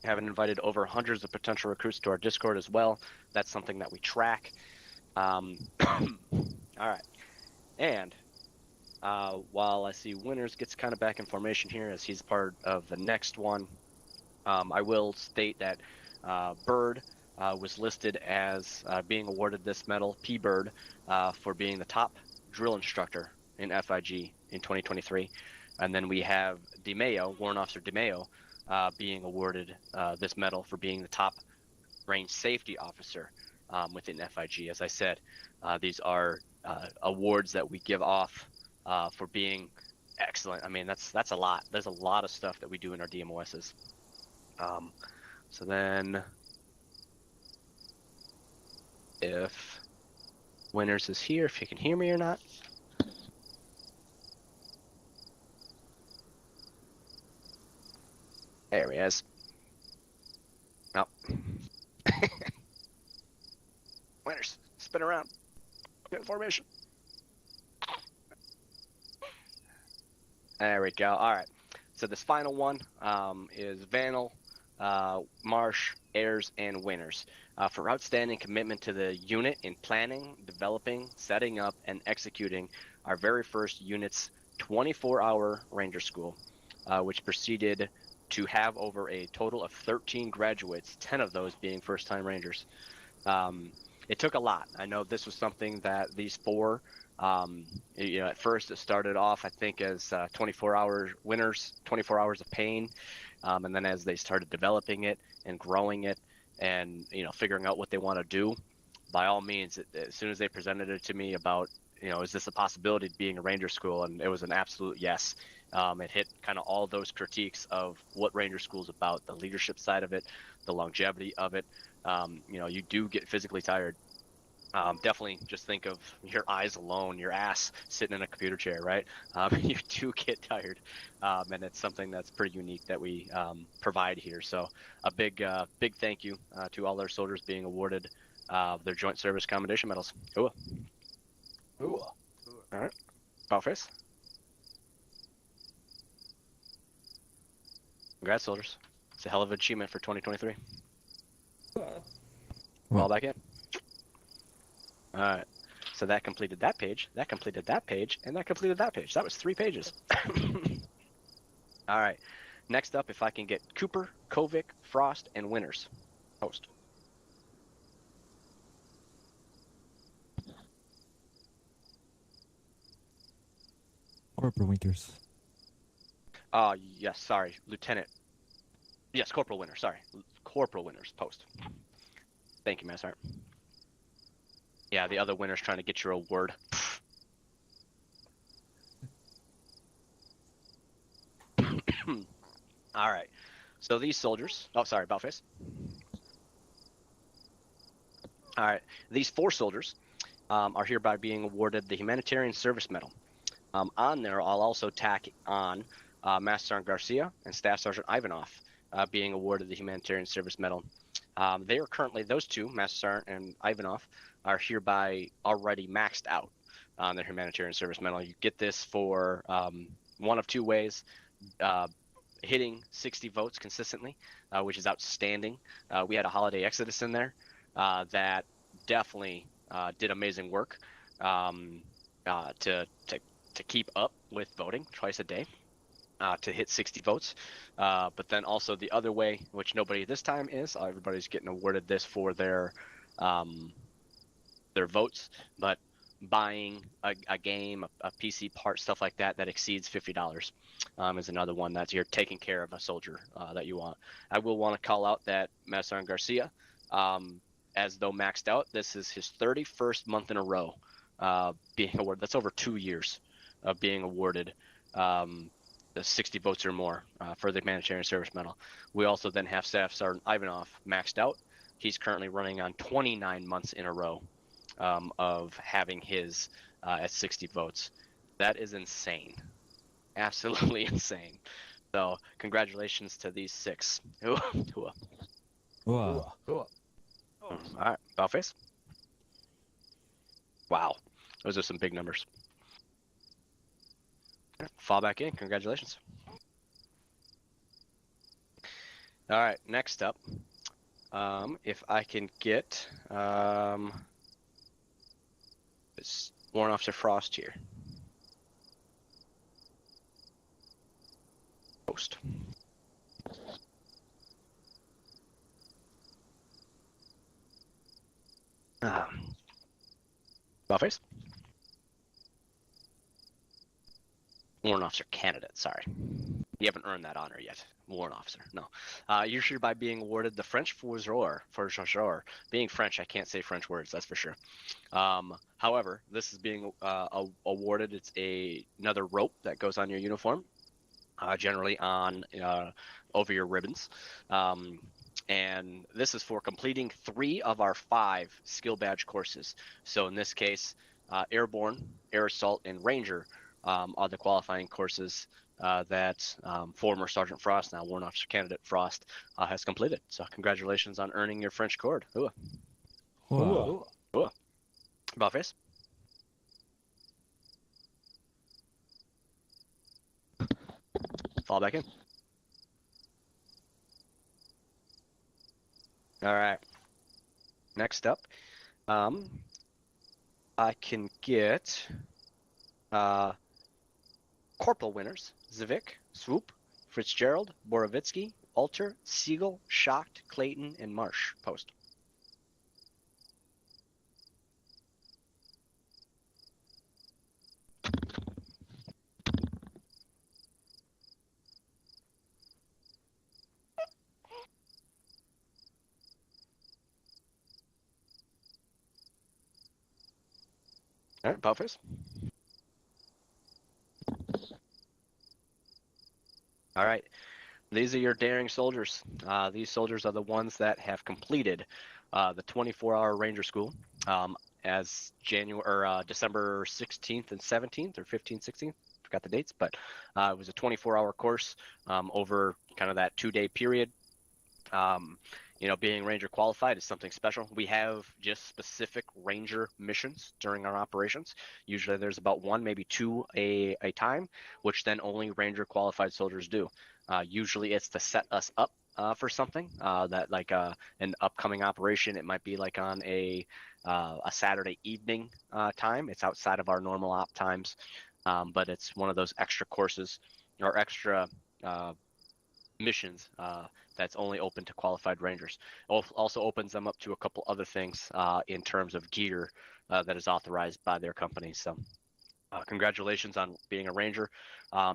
Having invited over hundreds of potential recruits to our Discord as well. That's something that we track. All right. And while I see Winners gets kind of back in formation here as he's part of the next one, I will state that Bird was listed as being awarded this medal, P-Bird, for being the top drill instructor in FIG in 2023. And then we have DeMayo, Warrant Officer DeMayo, being awarded this medal for being the top range safety officer within FIG. As I said, these are awards that we give off for being excellent. I mean, that's a lot. There's a lot of stuff that we do in our DMOSs. So then, if Winners is here, if you can hear me or not. There he is. Oh. Winners, spin around. Get in formation. There we go. All right. So this final one is Vanel, Marsh, Ayers, and Winners for outstanding commitment to the unit in planning, developing, setting up, and executing our very first unit's 24-hour Ranger School, which proceeded to have over a total of 13 graduates, 10 of those being first-time Rangers. It took a lot. I know this was something that these four, at first it started off, I think, as 24-hour winners, 24 hours of pain. And then as they started developing it and growing it and, figuring out what they want to do, by all means, as soon as they presented it to me about, is this a possibility of being a Ranger School? And it was an absolute yes. It hit kind of all those critiques of what Ranger School is about, the leadership side of it, the longevity of it. You do get physically tired. Definitely just think of your eyes alone, your ass sitting in a computer chair, right? You do get tired, and it's something that's pretty unique that we provide here. So a big thank you to all our soldiers being awarded their Joint Service Accommodation medals. Cool. Ooh. All right. Ballface. Congrats, soldiers. It's a hell of an achievement for 2023. Fall back in. All right. So that completed that page, that completed that page, and that completed that page. That was 3 pages. All right. Next up, if I can get Cooper, Kovic, Frost, and Winners. Post. Corporal Winkers. Yes, sorry. Lieutenant. Yes, Corporal Winners, sorry. Corporal Winners, post. Thank you, Master. Yeah, the other winner's trying to get your award. All right. So these soldiers. Oh, sorry, Balface. All right. These 4 soldiers are hereby being awarded the Humanitarian Service Medal. On there, I'll also tack on Master Sergeant Garcia and Staff Sergeant Ivanov being awarded the Humanitarian Service Medal. They are currently, those two, Master Sergeant and Ivanov, are hereby already maxed out on their Humanitarian Service Medal. You get this for one of two ways. Hitting 60 votes consistently, which is outstanding. We had a holiday exodus in there that definitely did amazing work to keep up with voting twice a day. To hit 60 votes, but then also the other way, which nobody this time is. Everybody's getting awarded this for their votes, but buying a game, a PC part, stuff like that exceeds $50 is another one that you're taking care of a soldier that you want. I will want to call out that Master Sergeant Garcia, as though maxed out, this is his 31st month in a row being awarded. That's over 2 years of being awarded the 60 votes or more for the Humanitarian Service Medal. We also then have Staff Sergeant Ivanov maxed out. He's currently running on 29 months in a row of having his at 60 votes. That is insane. Absolutely insane. So congratulations to these 6. Wow. Cool. All right, Bowface. Wow, those are some big numbers. Fall back in. Congratulations. All right, next up, if I can get this Warrant Officer Frost here. Post. Bowface. Warrant Officer candidate, sorry. You haven't earned that honor yet. Warrant Officer, no. You're sure by being awarded the French for sure. Being French, I can't say French words, that's for sure. However, this is being awarded. It's another rope that goes on your uniform, generally on over your ribbons. And this is for completing 3 of our 5 skill badge courses. So in this case, Airborne, Air Assault, and Ranger are the qualifying courses that former Sergeant Frost, now Warrant Officer Candidate Frost, has completed. So congratulations on earning your French cord. Ooh. Wow. Ooh. Bowface. Fall back in. All right. Next up, I can get Corporal winners: Zavik, Swoop, Fitzgerald, Borovitsky, Alter, Siegel, Shocked, Clayton, and Marsh. Post. All right, Bowface. All right. These are your daring soldiers. These soldiers are the ones that have completed the 24-hour Ranger School as December 16th and 17th, or 15th, 16th. Forgot the dates, but it was a 24-hour course over kind of that 2-day period. Being Ranger qualified is something special. We have just specific Ranger missions during our operations. Usually there's about 1, maybe 2 a time, which then only Ranger qualified soldiers do. Usually it's to set us up for something that like an upcoming operation. It might be like on a Saturday evening time. It's outside of our normal op times, but it's one of those extra courses or extra missions that's only open to qualified Rangers. Also opens them up to a couple other things in terms of gear that is authorized by their company. So congratulations on being a Ranger.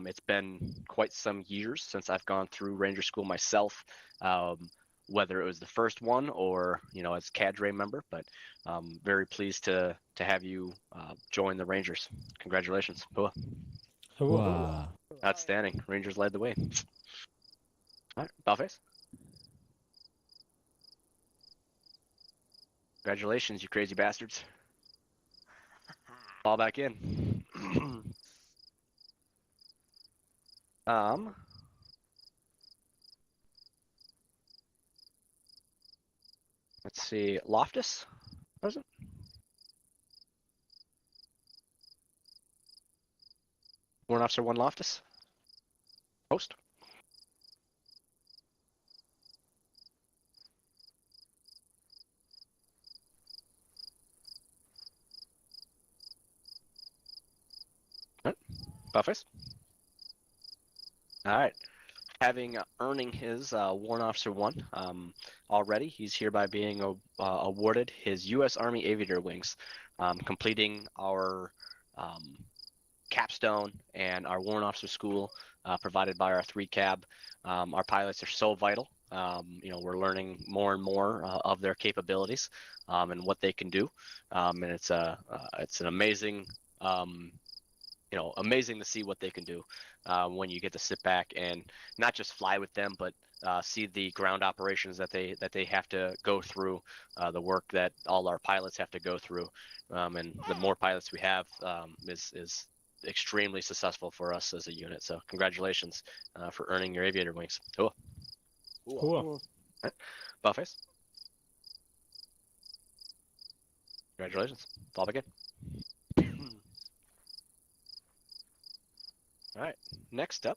It's been quite some years since I've gone through Ranger school myself, whether it was the first one or as cadre member, but very pleased to have you join the Rangers. Congratulations. Wow. Outstanding. Rangers led the way. All right, Bowface. Congratulations, you crazy bastards. Fall back in. Let's see, Loftus, present. Warrant Officer 1 Loftus. Post. All right. Buffers. All right. Having earning his Warrant Officer 1 already, he's hereby being awarded his U.S. Army Aviator Wings, completing our capstone and our Warrant Officer School provided by our 3 cab. Our pilots are so vital. We're learning more and more of their capabilities and what they can do, and it's an amazing. Amazing to see what they can do when you get to sit back and not just fly with them, but see the ground operations that they have to go through, the work that all our pilots have to go through, and the more pilots we have is extremely successful for us as a unit. So congratulations for earning your aviator wings. Cool. Cool. Buffets. Congratulations. Fall back in. All right, next up,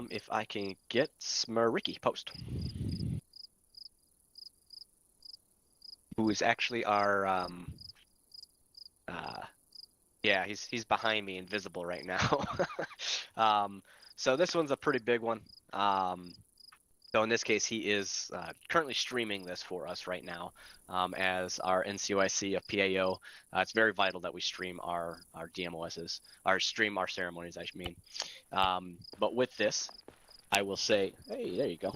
if I can get Smariki post, who is actually our, yeah, he's behind me, invisible right now. So this one's a pretty big one. So in this case, he is currently streaming this for us right now as our NCOIC of PAO. It's very vital that we stream our DMOSs, stream our ceremonies, I mean. But with this, I will say, hey, there you go.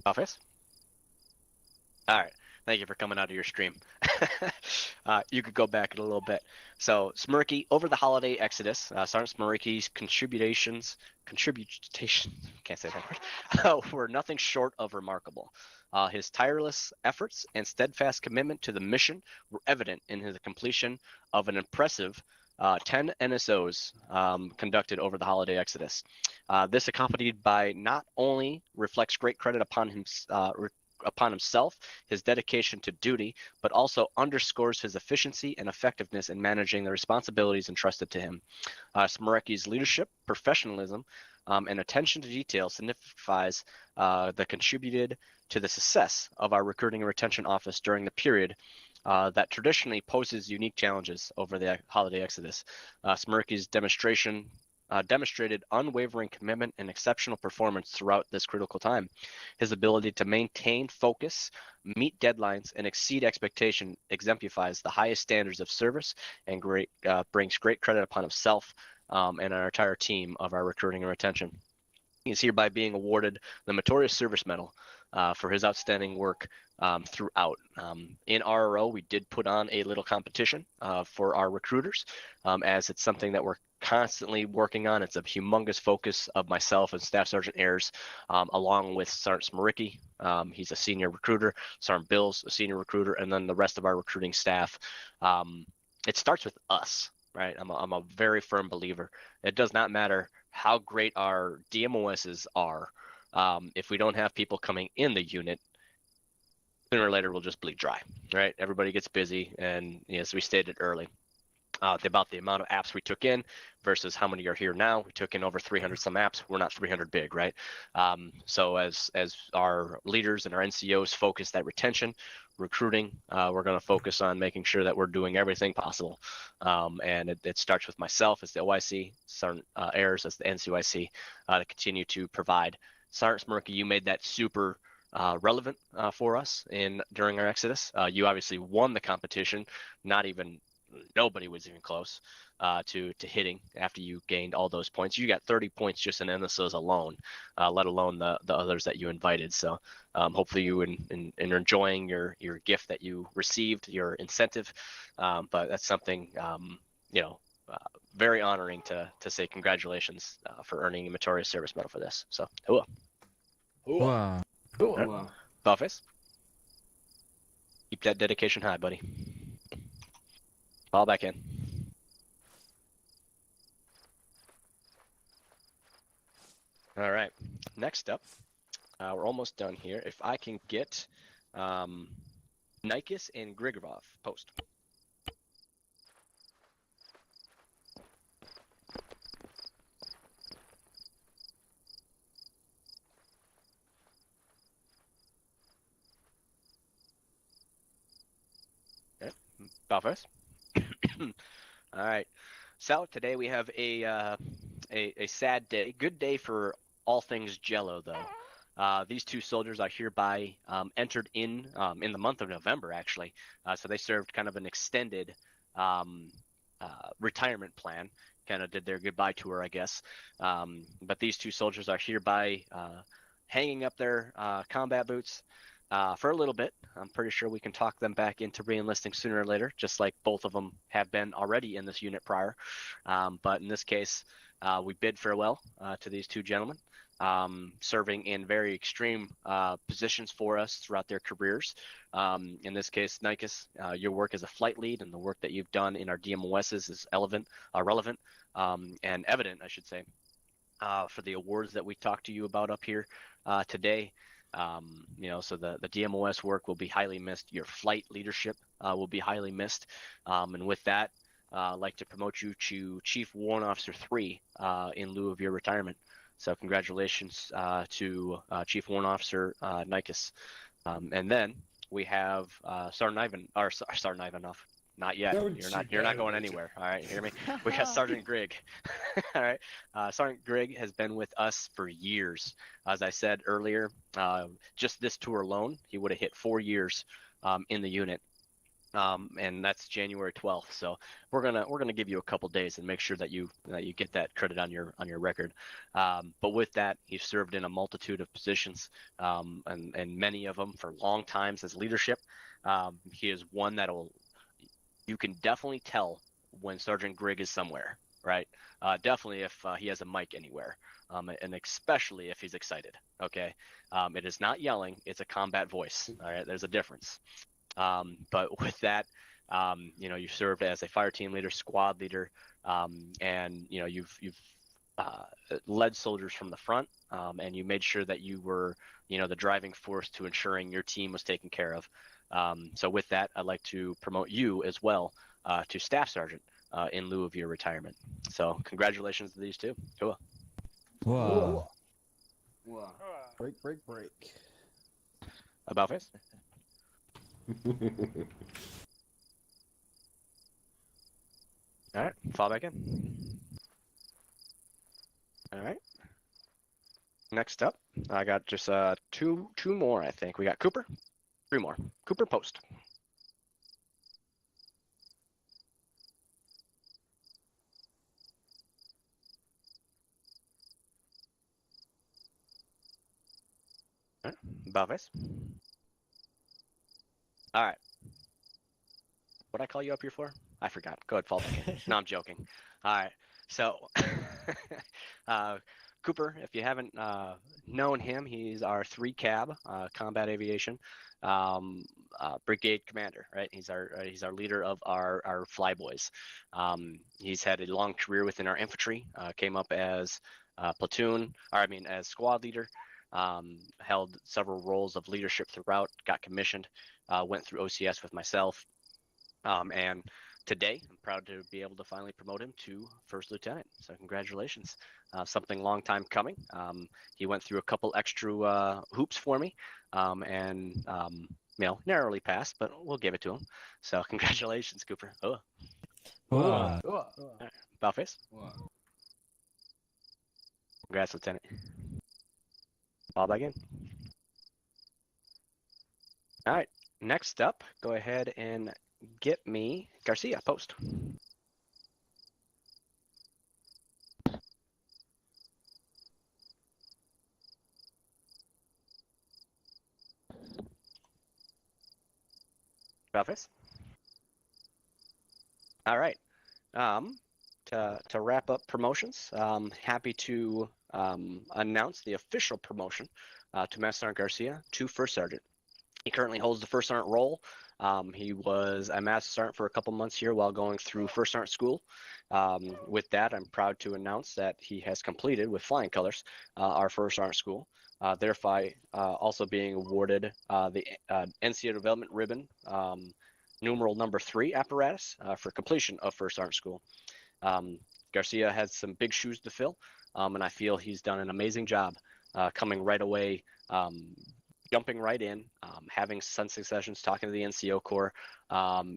Office? All right. Thank you for coming out of your stream. You could go back a little bit. So Smirky, over the holiday exodus, Sergeant Smirky's contribution, can't say that word, were nothing short of remarkable. His tireless efforts and steadfast commitment to the mission were evident in his completion of an impressive 10 NSOs conducted over the holiday exodus. This accompanied by not only reflects great credit upon himself, his dedication to duty, but also underscores his efficiency and effectiveness in managing the responsibilities entrusted to him. Smareki's leadership, professionalism, and attention to detail signifies the contributed to the success of our recruiting and retention office during the period that traditionally poses unique challenges over the holiday exodus. Smirky's demonstrated unwavering commitment and exceptional performance throughout this critical time. His ability to maintain focus, meet deadlines, and exceed expectation exemplifies the highest standards of service and brings great credit upon himself and our entire team of our recruiting and retention. He is hereby being awarded the Meritorious Service Medal for his outstanding work throughout. In RRO, we did put on a little competition for our recruiters, as it's something that we're constantly working on. It's a humongous focus of myself and Staff Sergeant Ayers, along with Sergeant Smariki. He's a senior recruiter, Sergeant Bill's a senior recruiter, and then the rest of our recruiting staff. It starts with us, right? I'm a very firm believer. It does not matter how great our DMOSs are. If we don't have people coming in the unit, sooner or later we'll just bleed dry, right? Everybody gets busy, and as we stated early, about the amount of apps we took in versus how many are here now. We took in over 300 some apps. We're not 300 big, right? So as our leaders and our NCOs focus that retention, recruiting, we're going to focus on making sure that we're doing everything possible. And it starts with myself as the OIC, Sergeant Ayers as the NCOIC, to continue to provide. Sergeant Smirky, you made that super relevant for us during our exodus. You obviously won the competition. Nobody was even close to hitting after you gained all those points. You got 30 points just in NSOs alone, let alone the others that you invited. So hopefully you are enjoying your gift that you received, your incentive. But that's something very honoring to say congratulations for earning a Meritorious Service Medal for this. So cool. Wow. Buffets. Keep that dedication high, buddy. Fall back in. All right. Next up, we're almost done here. If I can get Nikis and Grigorov post. Okay. About first. All right. So today we have a sad day. Good day for all things Jello, though. These two soldiers are hereby entered in the month of November, actually. So they served kind of an extended retirement plan. Kind of did their goodbye tour, I guess. But these two soldiers are hereby hanging up their combat boots for a little bit. I'm pretty sure we can talk them back into re-enlisting sooner or later, just like both of them have been already in this unit prior. But in this case, we bid farewell to these two gentlemen, serving in very extreme positions for us throughout their careers. In this case, Nikis, your work as a flight lead and the work that you've done in our DMOSs is relevant and evident, I should say, for the awards that we talked to you about up here today. So the DMOS work will be highly missed. Your flight leadership will be highly missed. And with that, I'd like to promote you to Chief Warrant Officer 3 in lieu of your retirement. So congratulations to Chief Warrant Officer Nikis. And then we have Sergeant Ivanov. Not yet. You're not going anywhere. All right, hear me? We got Sergeant Grigg. All right. Sergeant Grigg has been with us for years. As I said earlier, just this tour alone, he would have hit 4 years in the unit. And that's January 12th. So we're gonna give you a couple days and make sure that you get that credit on your record. But with that, he's served in a multitude of positions, and many of them for long times as leadership. He is one you can definitely tell when Sergeant Grigg is somewhere, right? Definitely if he has a mic anywhere, and especially if he's excited, okay? It is not yelling, it's a combat voice, all right? There's a difference. But with that, you served as a fire team leader, squad leader, and, you've led soldiers from the front, and you made sure that you were, the driving force to ensuring your team was taken care of. So with that, I'd like to promote you as well to Staff Sergeant in lieu of your retirement. So congratulations to these two. Cool. Wow. Wow. Break. About face. All right, fall back in. All right. Next up, I got just two more, I think. We got Cooper. 3 more. Cooper post. All right. About face. All right. What I call you up here for? I forgot. Go ahead, fall back in. No, I'm joking. All right. So, Cooper, if you haven't known him, he's our 3 cab combat aviation brigade commander, right? He's our leader of our flyboys. He's had a long career within our infantry. Came up as as squad leader. Held several roles of leadership throughout. Got commissioned. Went through OCS with myself. And today, I'm proud to be able to finally promote him to first lieutenant. So congratulations. Something long time coming. He went through a couple extra hoops for me, and narrowly passed, but we'll give it to him. So congratulations, Cooper. Oh, Wow. right. About face. Wow. Congrats, Lieutenant. Fall back in. All right. Next up, go ahead and get me Garcia post. About face. All right. To wrap up promotions, happy to announce the official promotion to Master Sergeant Garcia to First Sergeant. He currently holds the First Sergeant role He was a master sergeant for a couple months here while going through First Sergeant School. With that, I'm proud to announce that he has completed with flying colors our First Sergeant School, thereby also being awarded the NCO Development Ribbon, numeral number 3 apparatus for completion of First Sergeant School. Garcia has some big shoes to fill, and I feel he's done an amazing job coming right away, jumping right in, having sensing sessions, talking to the NCO Corps.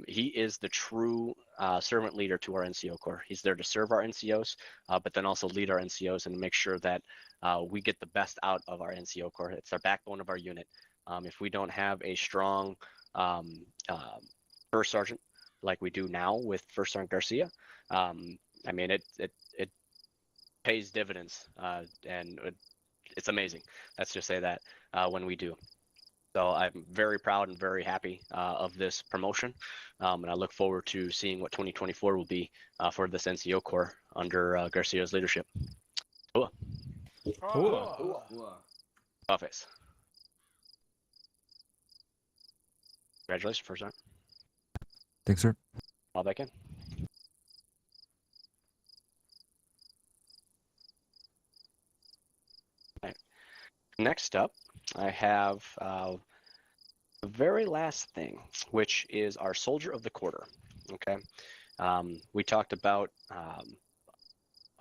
He is the true servant leader to our NCO Corps. He's there to serve our NCOs, but then also lead our NCOs and make sure that we get the best out of our NCO Corps. It's our backbone of our unit. If we don't have a strong first sergeant like we do now with First Sergeant Garcia, I mean, it pays dividends, and it's amazing. Let's just say that when we do. So I'm very proud and very happy of this promotion, and I look forward to seeing what 2024 will be for this NCO Corps under Garcia's leadership. Cool. Office. Congratulations, First Sergeant. Thanks, sir. All back in. Right. Next up, I have the very last thing, which is our Soldier of the Quarter. Okay, we talked about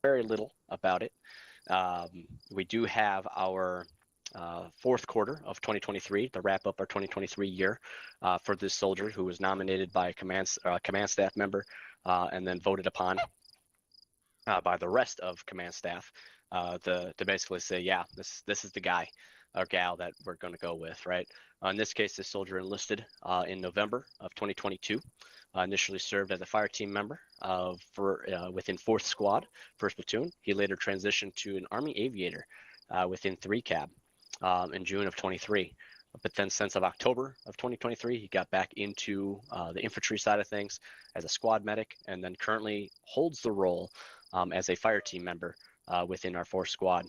very little about it. We do have our fourth quarter of 2023 to wrap up our 2023 year for this soldier who was nominated by a command staff member and then voted upon by the rest of command staff to basically say, yeah, this is the guy or gal that we're going to go with, right? In this case, this soldier enlisted in November of 2022. Initially served as a fire team member within 4th Squad, 1st Platoon. He later transitioned to an Army aviator within 3 Cab in June of 23. But then since of October of 2023, he got back into the infantry side of things as a squad medic, and then currently holds the role as a fire team member within our 4th Squad.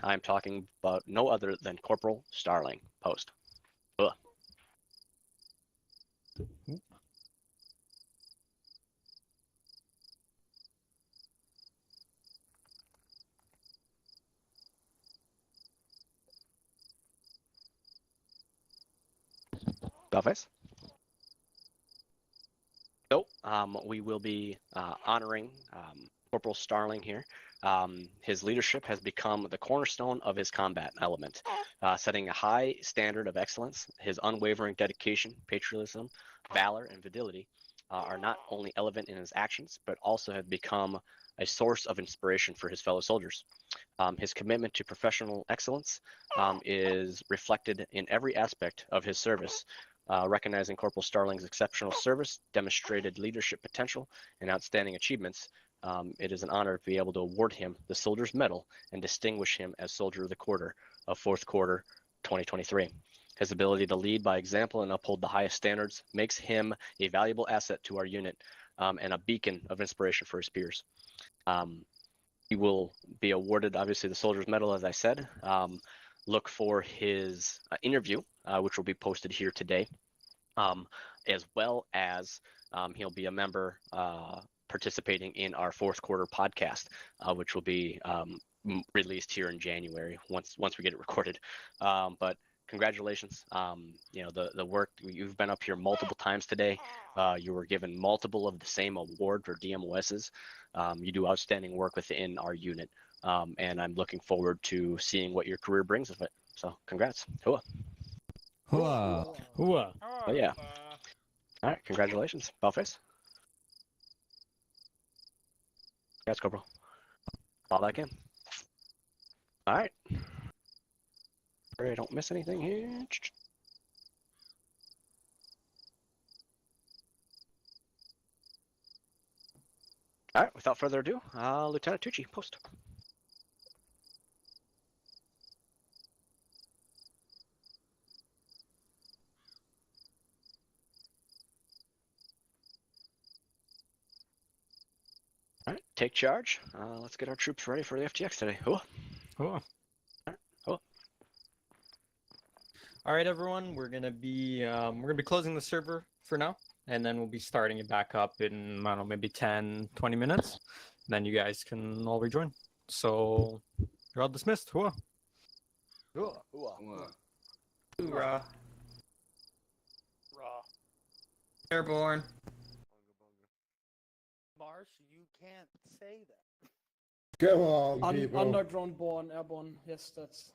I'm talking about no other than Corporal Starling Post. Ugh. Office. So we will be honoring Corporal Starling here. His leadership has become the cornerstone of his combat element, setting a high standard of excellence. His unwavering dedication, patriotism, valor, and fidelity are not only evident in his actions, but also have become a source of inspiration for his fellow soldiers. His commitment to professional excellence is reflected in every aspect of his service. Recognizing Corporal Starling's exceptional service, demonstrated leadership potential, and outstanding achievements, it is an honor to be able to award him the Soldier's Medal and distinguish him as Soldier of the Quarter of 4th Quarter 2023. His ability to lead by example and uphold the highest standards makes him a valuable asset to our unit and a beacon of inspiration for his peers. He will be awarded, obviously, the Soldier's Medal, as I said. Look for his interview, which will be posted here today, as well as he'll be a member participating in our 4th Quarter podcast, which will be released here in January once we get it recorded. But congratulations. The work, you've been up here multiple times today. You were given multiple of the same award for DMOSs. You do outstanding work within our unit. And I'm looking forward to seeing what your career brings of it. So, congrats. Hua. Hua. Hua. Oh, yeah. All right, congratulations. Bellface. Congrats, Corporal. Fall back in. All right. Pray I don't miss anything here. All right, without further ado, Lieutenant Tucci, post. All right, take charge. Let's get our troops ready for the FTX today. Hua. Hua. All right, everyone, we're gonna be closing the server for now, and then we'll be starting it back up in, I don't know, maybe 10, 20 minutes. Then you guys can all rejoin. So you're all dismissed. Hooah. Hoorah. Airborne. Marsh, you can't say that. Come on, people. Underground born, airborne. Yes, that's